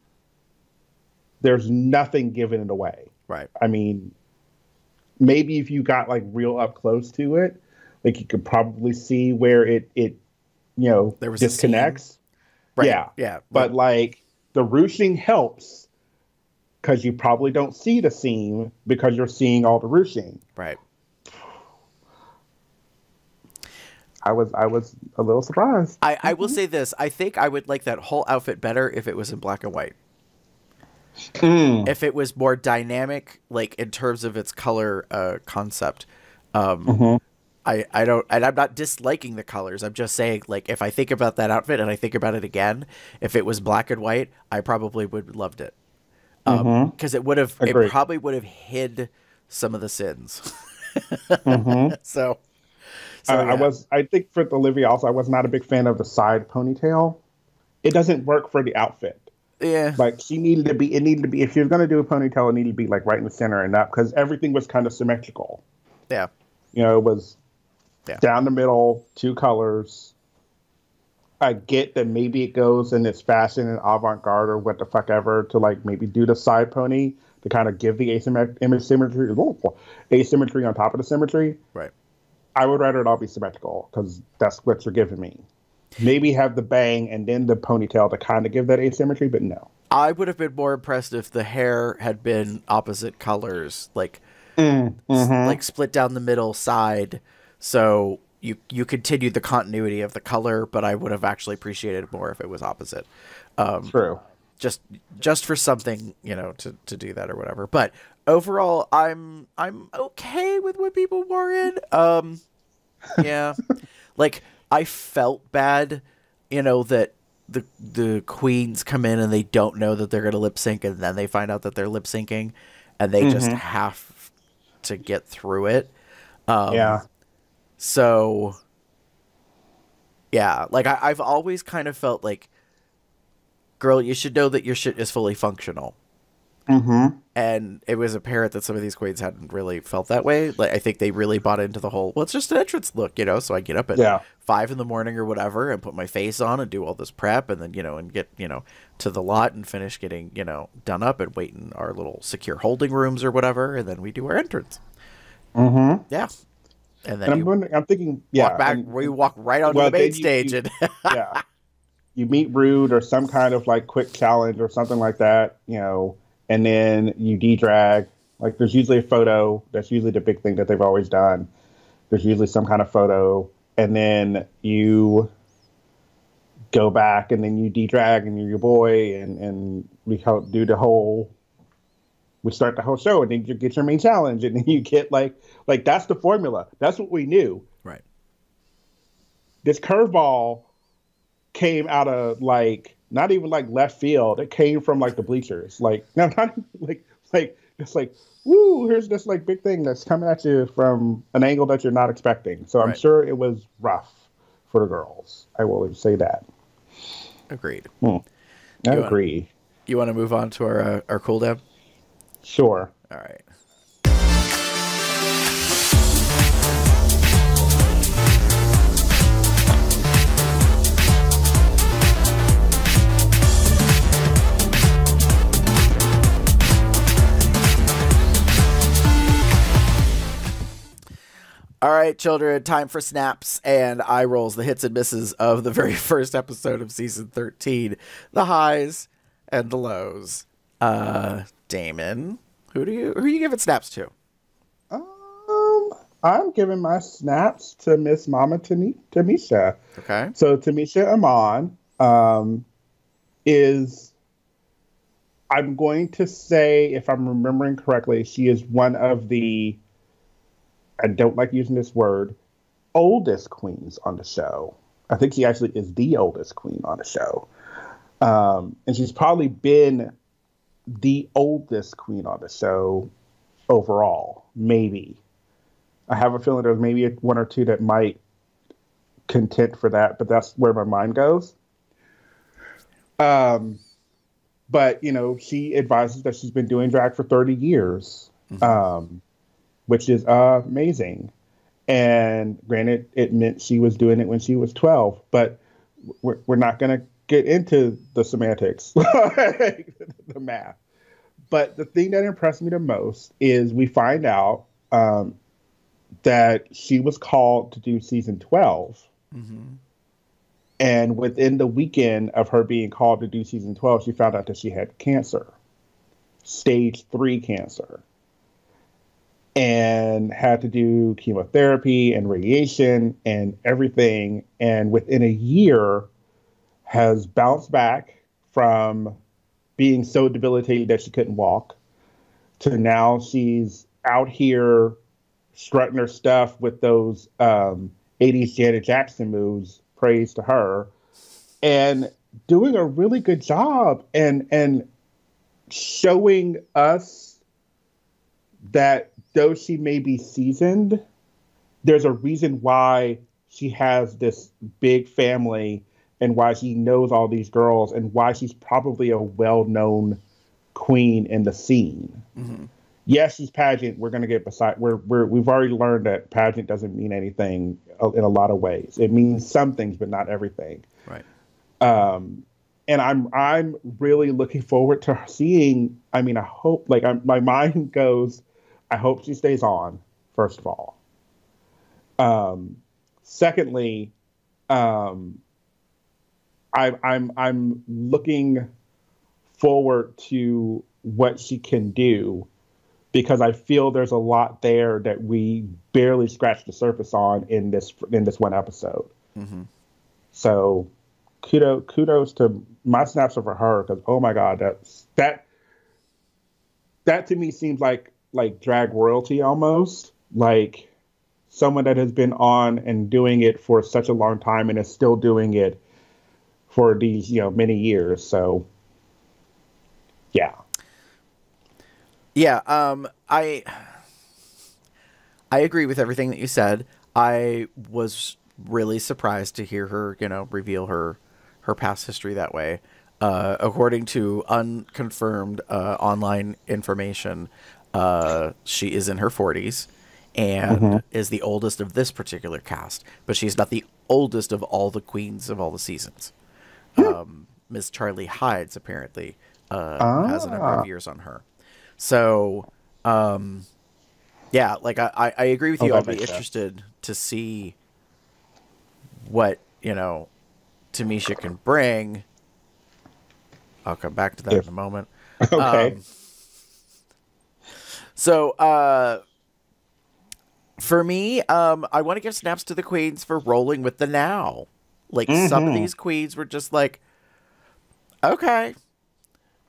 There's nothing giving it away. Right. I mean, maybe if you got like real up close to it, like you could probably see where it there was disconnects. Right. Yeah. Yeah. But like the ruching helps because you probably don't see the seam because you're seeing all the ruching. Right. I was a little surprised. I will say this. I think I would like that whole outfit better if it was in black and white. If it was more dynamic, like in terms of its color concept. I don't, and I'm not disliking the colors. I'm just saying, like, if I think about that outfit and I think about it again, if it was black and white, I probably would have loved it. Because it probably would have hid some of the sins. So yeah. I think for Olivia also, I was not a big fan of the side ponytail. It doesn't work for the outfit. Yeah. Like it needed to be, if she was going to do a ponytail, it needed to be like right in the center and up because everything was kind of symmetrical. Yeah. It was down the middle, two colors. I get that maybe it goes in its fashion and avant-garde or what the fuck ever to like maybe do the side pony to kind of give the asymmetry on top of the symmetry. Right. I would rather it all be symmetrical because that's what you're giving me. Maybe have the bang and then the ponytail to kind of give that asymmetry, but no. I would have been more impressed if the hair had been opposite colors, like split down the middle side. So you continued the continuity of the color, but I would have actually appreciated more if it was opposite. True. Just for something, to do that or whatever. But overall, I'm okay with what people wore in. Yeah. Like I felt bad, that the queens come in and they don't know that they're going to lip sync and then they find out that they're lip syncing and they just have to get through it. So yeah, like I've always kind of felt like, girl, you should know that your shit is fully functional. And it was apparent that some of these queens hadn't really felt that way. Like I think they really bought into the whole, well, it's just an entrance look, so I get up at 5 a.m. or whatever and put my face on and do all this prep and then, and get, to the lot and finish getting, done up and wait in our little secure holding rooms or whatever. And then we do our entrance. Yeah. And then I'm thinking, walk back, we walk right onto the main stage. And you meet Rude or some kind of like quick challenge or something like that, and then you de-drag. Like there's usually a photo. That's usually the big thing that they've always done. There's usually some kind of photo. And then you go back and then you de-drag and you're your boy. And we do the whole, we start the whole show and then you get your main challenge. And then you get like that's the formula. That's what we knew. Right. This curveball came out of not even like left field. It came from like the bleachers. Like no, not like it's like, woo, here's this like big thing that's coming at you from an angle that you're not expecting. So I'm sure it was rough for the girls. I will say that. Agreed. I agree. You want to move on to our cool down? Sure. All right. All right, children, time for snaps and eye rolls, the hits and misses of the very first episode of season 13, the highs and the lows. Damon, who are you giving snaps to? I'm giving my snaps to Miss Mama Tamisha. Okay. So Tamisha Iman is, I'm going to say, if I'm remembering correctly, she is one of the, I don't like using this word, oldest queens on the show. I think she actually is the oldest queen on the show. And she's probably been the oldest queen on the show overall, maybe. I have a feeling there's maybe one or two that might contend for that, but that's where my mind goes. But, you know, she advises that she's been doing drag for 30 years, which is amazing. And granted, it meant she was doing it when she was 12, but we're not going to get into the semantics, the math. But the thing that impressed me the most is we find out that she was called to do season 12. And within the weekend of her being called to do season 12, she found out that she had cancer, stage 3 cancer, and had to do chemotherapy and radiation and everything. And within a year has bounced back from being so debilitated that she couldn't walk to now she's out here strutting her stuff with those 80s Janet Jackson moves, praise to her, and doing a really good job and showing us that though she may be seasoned, there's a reason why she has this big family and why she knows all these girls and why she's probably a well-known queen in the scene. Yes, she's pageant. We're going to get beside. We've already learned that pageant doesn't mean anything in a lot of ways. It means some things, but not everything. Right. And I'm really looking forward to seeing. I mean, I hope. Like my mind goes. I hope she stays on. First of all. Secondly, I'm looking forward to what she can do, because I feel there's a lot there that we barely scratched the surface on in this one episode. So kudos to my snaps over her, because oh my god, that to me seems like drag royalty almost, like someone that has been on and doing it for such a long time and is still doing it for these many years. So yeah, I agree with everything that you said. I was really surprised to hear her reveal her past history that way. According to unconfirmed online information, she is in her 40s and is the oldest of this particular cast, but she's not the oldest of all the queens of all the seasons. Ms. Charlie Hides apparently has a number of years on her. So, yeah, like I agree with you. I'll be interested to see what, Tamisha can bring. I'll come back to that in a moment. Okay. So, for me, I want to give snaps to the queens for rolling with the now. Like, some of these queens were just like, okay.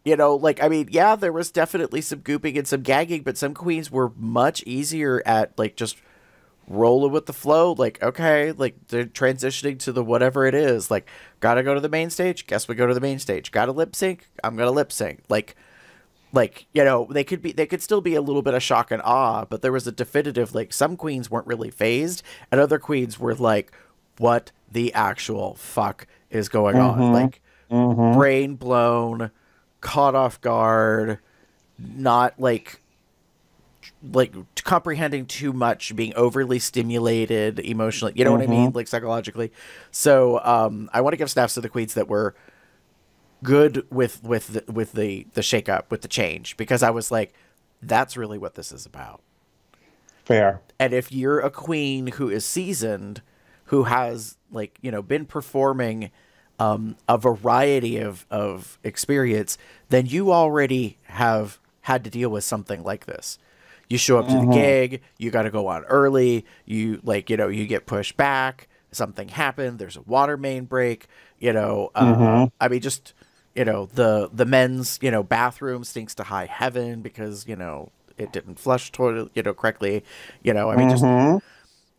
I mean, yeah, there was definitely some gooping and some gagging, but some queens were much easier at, like, just rolling with the flow. Like, okay, like, they're transitioning to the whatever it is. Like, gotta go to the main stage? Guess we go to the main stage. Gotta lip sync? I'm gonna lip sync. Like, they could still be a little bit of shock and awe, but there was a definitive, like, some queens weren't really phased, and other queens were like, what the actual fuck is going on? Like, brain blown, caught off guard, not like comprehending too much, being overly stimulated emotionally, you know what I mean, like psychologically. So I want to give snaps to the queens that were good with the shake up, with the change, because I was like, that's really what this is about. Fair. And if you're a queen who is seasoned, who has, like, been performing a variety of experience, then you already have had to deal with something like this. You show up to the gig, you got to go on early, you you get pushed back, something happened, there's a water main break, I mean, just, the men's, bathroom stinks to high heaven because, it didn't flush correctly, I mean, just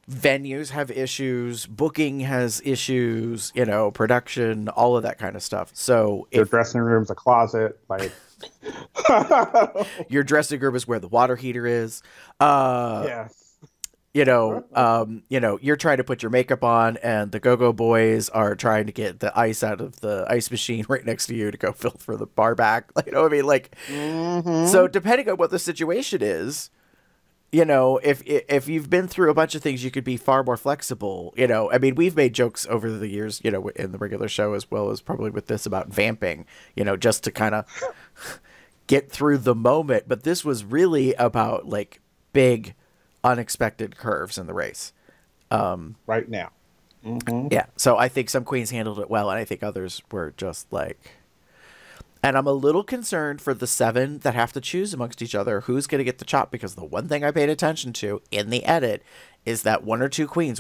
venues have issues, booking has issues, production, all of that kind of stuff. So your dressing room's a closet, like your dressing room is where the water heater is. Yes. You're trying to put your makeup on and the Go-Go Boys are trying to get the ice out of the ice machine right next to you to go fill for the bar back. So depending on what the situation is, if you've been through a bunch of things, you could be far more flexible. I mean, we've made jokes over the years, in the regular show as well as probably with this about vamping, just to kind of get through the moment. But this was really about like big, unexpected curves in the race. Right now. Yeah. So I think some queens handled it well, and I think others were just like. And I'm a little concerned for the 7 that have to choose amongst each other who's going to get the chop, because the one thing I paid attention to in the edit is that 1 or 2 queens.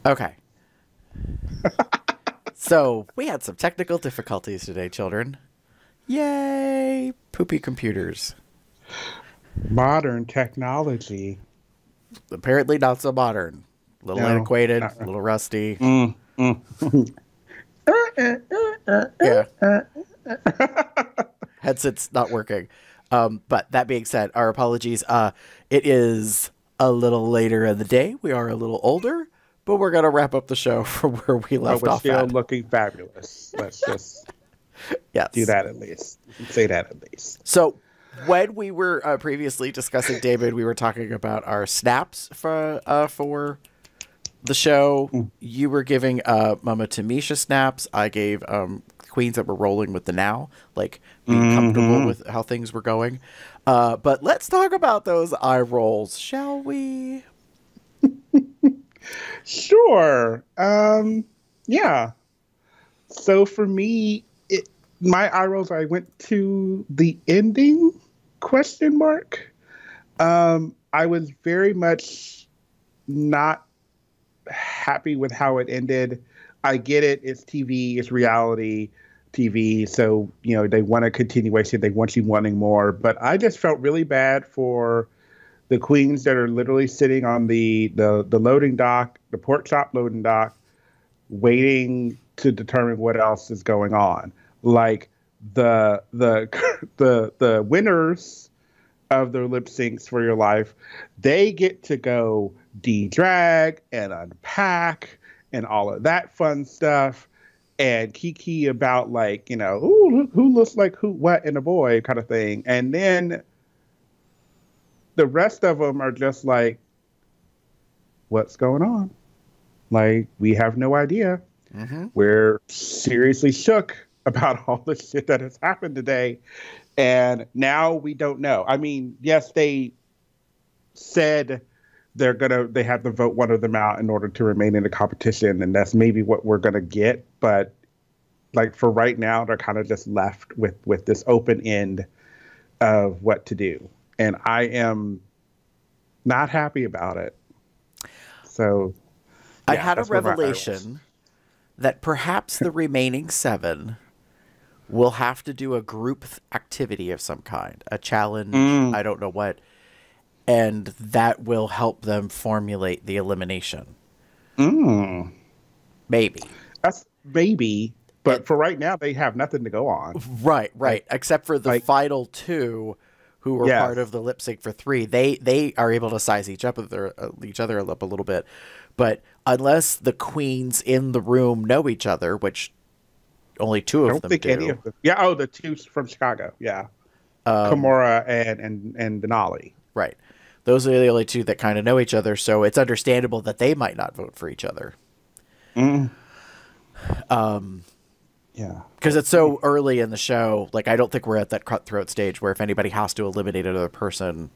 Okay. So we had some technical difficulties today, children. Yay! Poopy computers. Modern technology. Apparently not so modern. A little antiquated, a little rusty. Yeah. Headset's not working. But that being said, our apologies. It is a little later in the day. We are a little older, but we're going to wrap up the show from where we left off. We're still looking fabulous. Let's just do that at least. Say that at least. So when we were previously discussing David, we were talking about our snaps for the show. You were giving Mama Tamisha snaps. I gave queens that were rolling with the now, like being comfortable with how things were going. But let's talk about those eye rolls, shall we? Sure. Yeah. So for me, my eye rolls, I went to the ending ? I was very much not happy with how it ended. I get it. It's TV. It's reality TV. So, they want a continuation. They want you wanting more. But I just felt really bad for the queens that are literally sitting on the loading dock, the pork chop loading dock, waiting to determine what else is going on. Like the winners of their lip syncs for your life, they get to go de-drag and unpack and all of that fun stuff and kiki about like, who looks like who, what in a boy kind of thing. And then the rest of them are just like, what's going on? Like, we have no idea. We're seriously shook about all the shit that has happened today. And now we don't know. I mean, yes, they said they have to vote one of them out in order to remain in the competition. And that's maybe what we're going to get. But like for right now, they're kind of just left with this open end of what to do. And I am not happy about it. So I had a revelation that perhaps the remaining 7 will have to do a group activity of some kind, a challenge, I don't know what, and that will help them formulate the elimination. Maybe. That's maybe, but for right now, they have nothing to go on. Right, except for the final 2 who were part of the lip sync for 3. They are able to size each other up a little bit, but unless the queens in the room know each other, which only 2 of them do. Any of them. Yeah. Oh, the 2 from Chicago. Yeah. Kimura and Denali. Right. Those are the only 2 that kind of know each other. So it's understandable that they might not vote for each other. Yeah. Because it's so early in the show. Like, I don't think we're at that cutthroat stage where if anybody has to eliminate another person,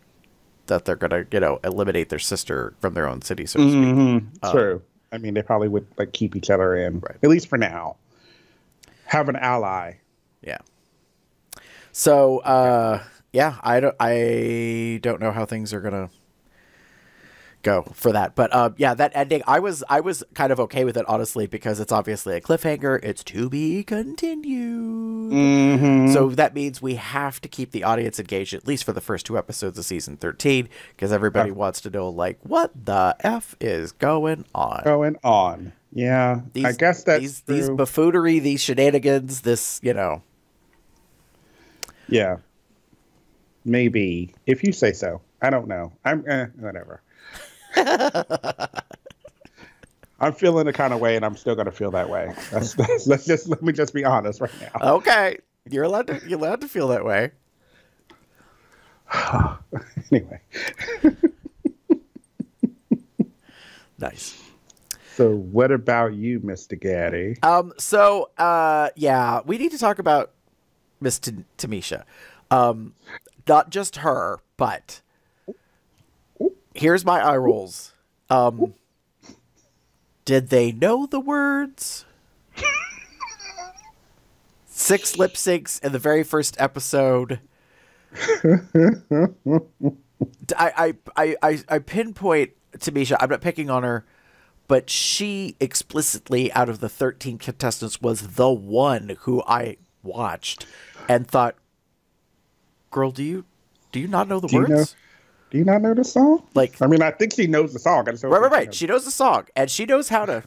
that they're going to, eliminate their sister from their own city, so to speak. True. I mean, they probably would like keep each other in, at least for now. Have an ally. Yeah. So yeah, I don't know how things are gonna go for that, but yeah, that ending, I was kind of okay with it, honestly, because it's obviously a cliffhanger. It's to be continued. So that means we have to keep the audience engaged, at least for the first 2 episodes of season 13, because everybody wants to know, like, what the F is going on. Yeah, I guess that's these buffoonery, these shenanigans, this, Yeah, maybe, if you say so. I don't know. I'm whatever. I'm feeling the kind of way, and I'm still gonna feel that way. Let me just be honest right now. Okay, you're allowed to feel that way. Anyway. Nice. So what about you, Mr. Gaddy? Yeah, we need to talk about Miss Tamisha. Not just her, but here's my eye rolls. Did they know the words? 6 lip syncs in the very first episode. I pinpoint Tamisha. I'm not picking on her, but she explicitly, out of the 13 contestants, was the one who I watched and thought, "Girl, do you not know the words? Do you not know the song?" Like, I mean, I think she knows the song. Right. She knows the song, and she knows how to.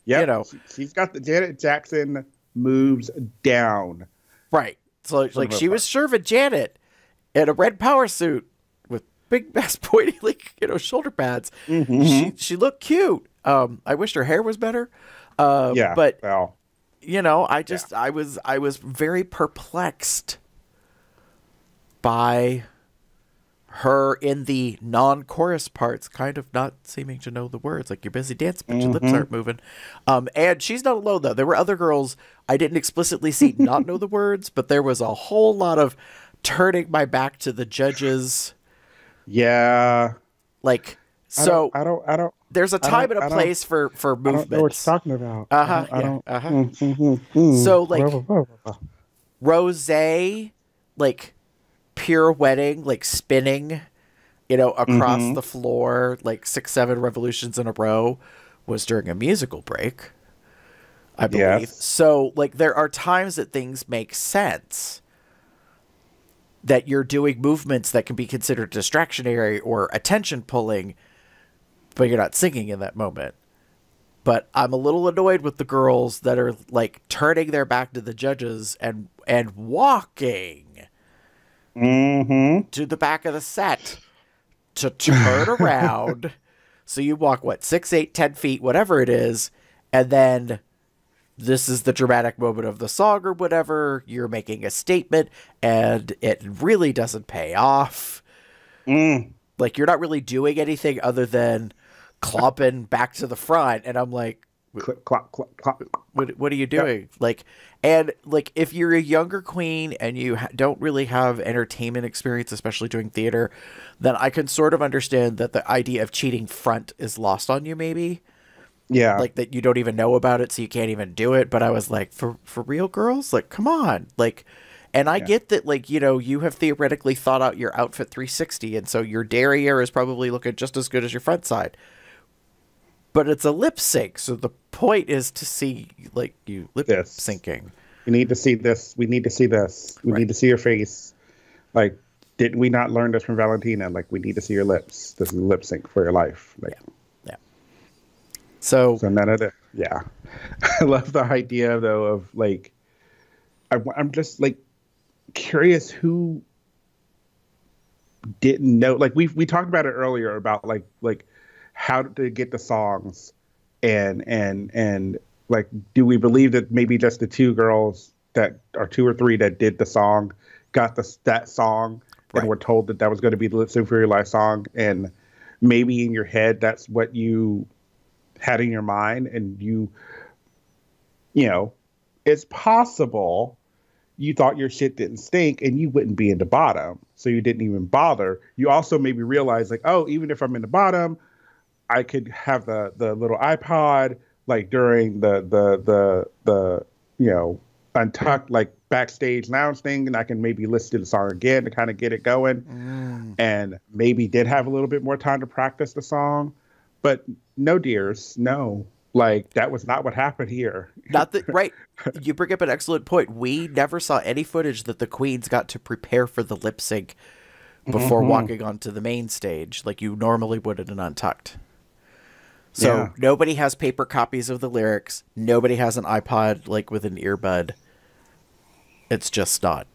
Yeah, she's got the Janet Jackson moves down. Right. So, like, she was serving Janet in a red power suit with big ass pointy, like, shoulder pads. She looked cute. I wished her hair was better. But well, I was very perplexed by her in the non-chorus parts, kind of not seeming to know the words. Like, you're busy dancing, but your lips aren't moving. And she's not alone, though. There were other girls I didn't explicitly see not know the words, but there was a whole lot of turning my back to the judges. Yeah. Like, so I don't. There's a time and a place for movements. I don't know what you're talking about. So, like, Rosé, like, pirouetting, like, spinning, across the floor, like 6-7 revolutions in a row, was during a musical break, I believe. Yes. So, like, there are times that things make sense, that you're doing movements that can be considered distractionary or attention pulling, but you're not singing in that moment. But I'm a little annoyed with the girls that are, like, turning their back to the judges and walking to the back of the set to turn around. So you walk, 6, 8, 10 feet, whatever it is, and then this is the dramatic moment of the song or whatever. You're making a statement, and it really doesn't pay off. Like, you're not really doing anything other than clopping back to the front, and I'm like, click, clop, clop, clop. What are you doing? Yep. Like, and like, if you're a younger queen and you don't really have entertainment experience, especially doing theater, then I can sort of understand that the idea of cheating front is lost on you, maybe. Yeah. Like, that you don't even know about it, so you can't even do it. But I was like, for real, girls? Like, come on. Like, and I get that, like, you have theoretically thought out your outfit 360, and so your derriere is probably looking just as good as your front side. But it's a lip sync, so the point is to see, like, you lip syncing. We need to see this. We need to see this. We need to see your face. Like, did we not learn this from Valentina? Like, we need to see your lips. This is a lip sync for your life. Like, yeah. So none of that. Yeah. I love the idea, though, of, like, I'm just, like, curious who didn't know. Like, we talked about it earlier about, like how to get the songs, and like, do we believe that maybe just the 2 girls that are 2 or 3 that did the song got that song and were told that was going to be the lip sync for your life song, and maybe in your head that's what you had in your mind, and it's possible you thought your shit didn't stink and you wouldn't be in the bottom, so you didn't even bother. You also maybe realized, like, oh, even if I'm in the bottom, I could have the little iPod, like, during the untucked, like, backstage lounge thing, and I can maybe listen to the song again to kind of get it going, and maybe did have a little bit more time to practice the song. But no, dears, no. Like, that was not what happened here. Not that, right. You bring up an excellent point. We never saw any footage that the queens got to prepare for the lip sync before walking onto the main stage, like you normally would in an Untucked. So nobody has paper copies of the lyrics. Nobody has an iPod, like, with an earbud. It's just not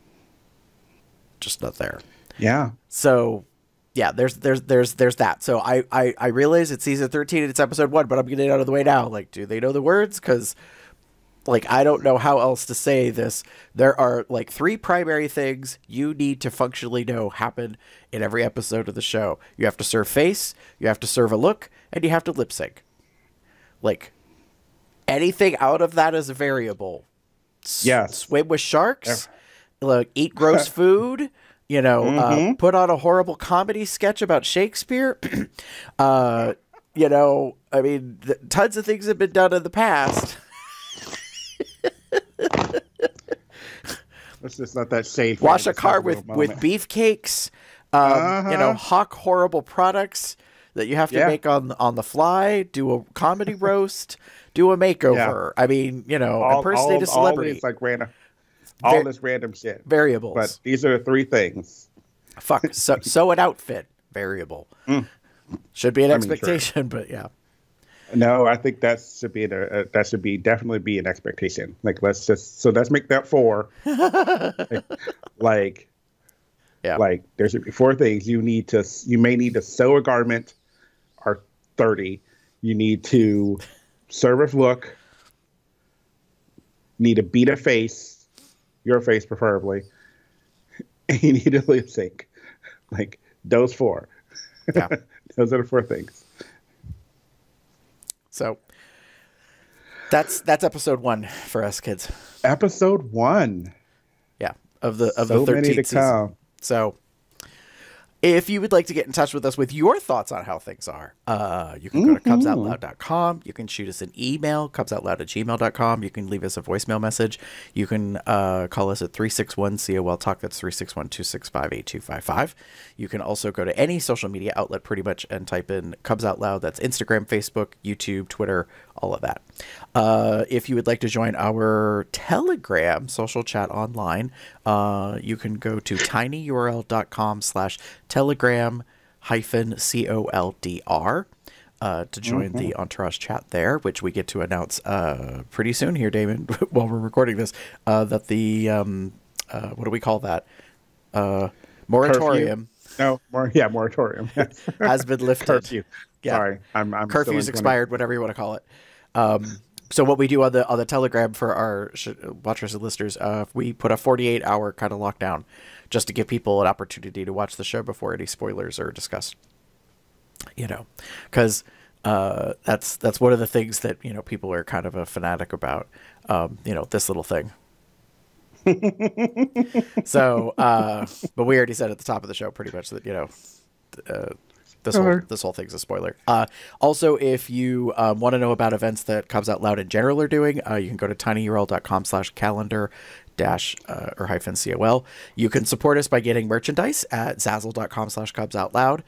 there. Yeah. So, yeah, there's that. So I realize it's season 13 and it's episode 1, but I'm getting it out of the way now. Like, do they know the words? Because, like, I don't know how else to say this. There are, like, 3 primary things you need to functionally know happen in every episode of the show. You have to serve face, you have to serve a look, and you have to lip sync. Like, anything out of that is a variable. Yes. Swim with sharks, like, eat gross food, you know, put on a horrible comedy sketch about Shakespeare. You know, I mean, tons of things have been done in the past. Let's just let that shade. Wash a car with beefcakes. You know, hawk horrible products that you have to make on the fly. Do a comedy roast. Do a makeover. I mean, you know, impersonate a celebrity. All this, like, random, all this random shit. Variables. But these are the 3 things. Fuck. So an outfit. Variable. Should be an expectation, but yeah. No, I think that should be definitely be an expectation. Like, let's make that 4. like, there should be 4 things. You may need to sew a garment, or 30. You need to serve a look. Need to beat a face, your face preferably. And you need to lip sync. Like, those 4. Yeah. Those are the 4 things. So that's episode 1 for us kids. Episode 1. Yeah, of the 13th season. So if you would like to get in touch with us with your thoughts on how things are, you can go to cubsoutloud.com. You can shoot us an email, cubsoutloud@gmail.com. You can leave us a voicemail message. You can call us at 361-COL Talk. That's 361-265-8255. You can also go to any social media outlet pretty much and type in Cubs Out Loud. That's Instagram, Facebook, YouTube, Twitter, all of that. If you would like to join our Telegram social chat online, you can go to tinyurl.com/telegram-COLDR to join the Entourage chat there, which we get to announce pretty soon here, Damon, while we're recording this, that the, what do we call that? Moratorium. Moratorium. has been lifted. Curfew. Yeah. Sorry, I'm curfew's expired, whatever you want to call it. So what we do on the Telegram for our watchers and listeners, we put a 48-hour kind of lockdown just to give people an opportunity to watch the show before any spoilers are discussed. You know, because that's one of the things that, you know, people are kind of a fanatic about. You know, this little thing. So, but we already said at the top of the show pretty much that, you know, this whole thing's a spoiler. Also, if you want to know about events that Cubs Out Loud in general are doing, you can go to tinyurl.com/calendar- or -COL. You can support us by getting merchandise at zazzle.com/cubsoutloud.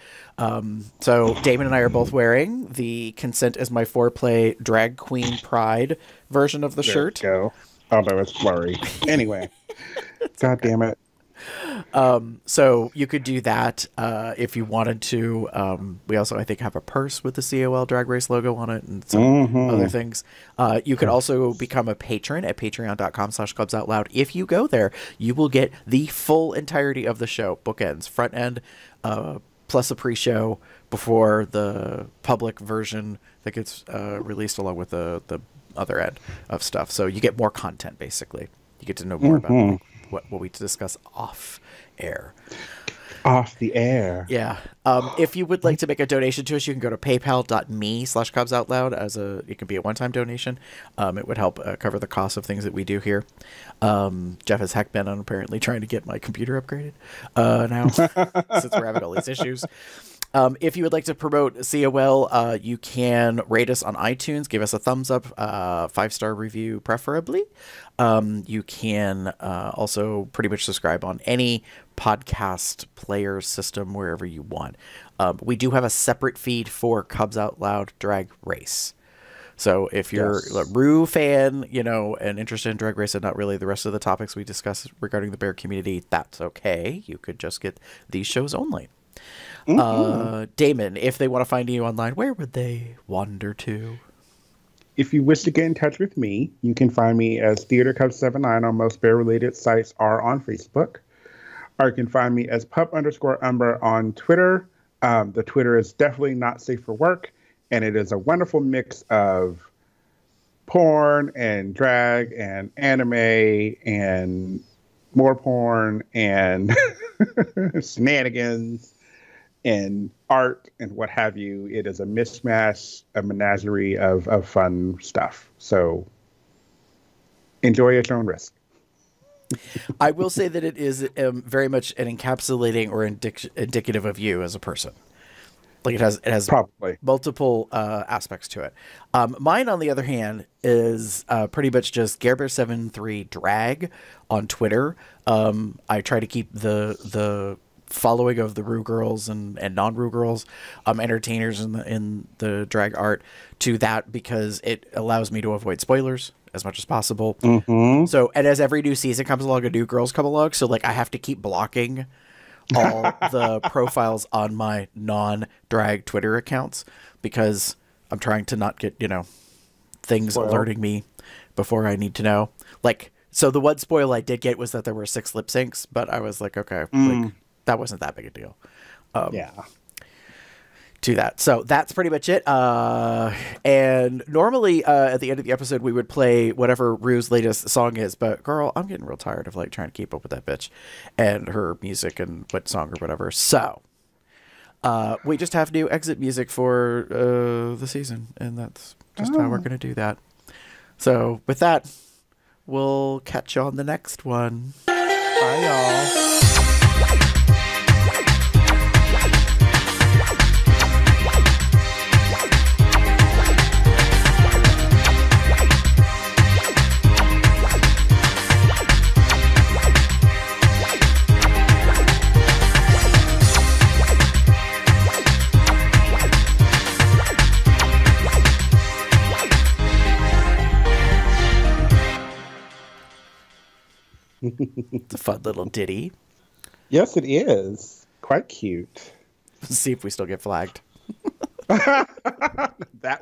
So Damon and I are both wearing the Consent is My Foreplay Drag Queen Pride version of the shirt. Go. Although it's blurry. Anyway. God damn it. So you could do that if you wanted to. We also, I think, have a purse with the COL Drag Race logo on it and some other things. You could also become a patron at patreon.com/cubsoutloud. If you go there, you will get the full entirety of the show, bookends, front end, plus a pre-show before the public version that gets released along with the other end of stuff. So you get more content, basically. You get to know more about what we discuss off air. Off the air. Yeah. If you would like to make a donation to us, you can go to paypal.me/cubsoutloud. It can be a one-time donation. It would help cover the cost of things that we do here. Jeff has heck been on apparently trying to get my computer upgraded now since we're having all these issues. If you would like to promote COL, you can rate us on iTunes, give us a thumbs up, 5-star review preferably. You can also pretty much subscribe on any podcast player system wherever you want. We do have a separate feed for Cubs Out Loud Drag Race. So if you're a Rue fan, you know, and interested in Drag Race and not really the rest of the topics we discuss regarding the bear community, that's okay. You could just get these shows only. Damon, if they want to find you online, where would they wander to? If you wish to get in touch with me, you can find me as Theater Cub 79 on most bear-related sites or on Facebook. Or you can find me as pup_umber on Twitter. The Twitter is definitely not safe for work. And it is a wonderful mix of porn and drag and anime and more porn and shenanigans and art and what have you. It is a mishmash, a menagerie of fun stuff. So enjoy at your own risk. I will say that it is very much an encapsulating or indicative of you as a person. Like it has probably multiple aspects to it. Mine, on the other hand, is pretty much just GareBear73 drag on Twitter. I try to keep the following of the Rue girls and non-Rue girls, entertainers in the drag art to that, because it allows me to avoid spoilers as much as possible. So, and as every new season comes along, a new girls come along. So like I have to keep blocking all the profiles on my non-drag Twitter accounts because I'm trying to not get, you know, things alerting me before I need to know. Like, so the one spoil I did get was that there were 6 lip syncs, but I was like, okay, like, that wasn't that big a deal. To that. So that's pretty much it. And normally at the end of the episode, we would play whatever Rue's latest song is. But girl, I'm getting real tired of like trying to keep up with that bitch and her music and what song or whatever. So we just have new exit music for the season. And that's just how we're going to do that. So with that, we'll catch you on the next one. Bye, y'all. It's a fun little ditty. Yes, it is. Quite cute. See if we still get flagged. That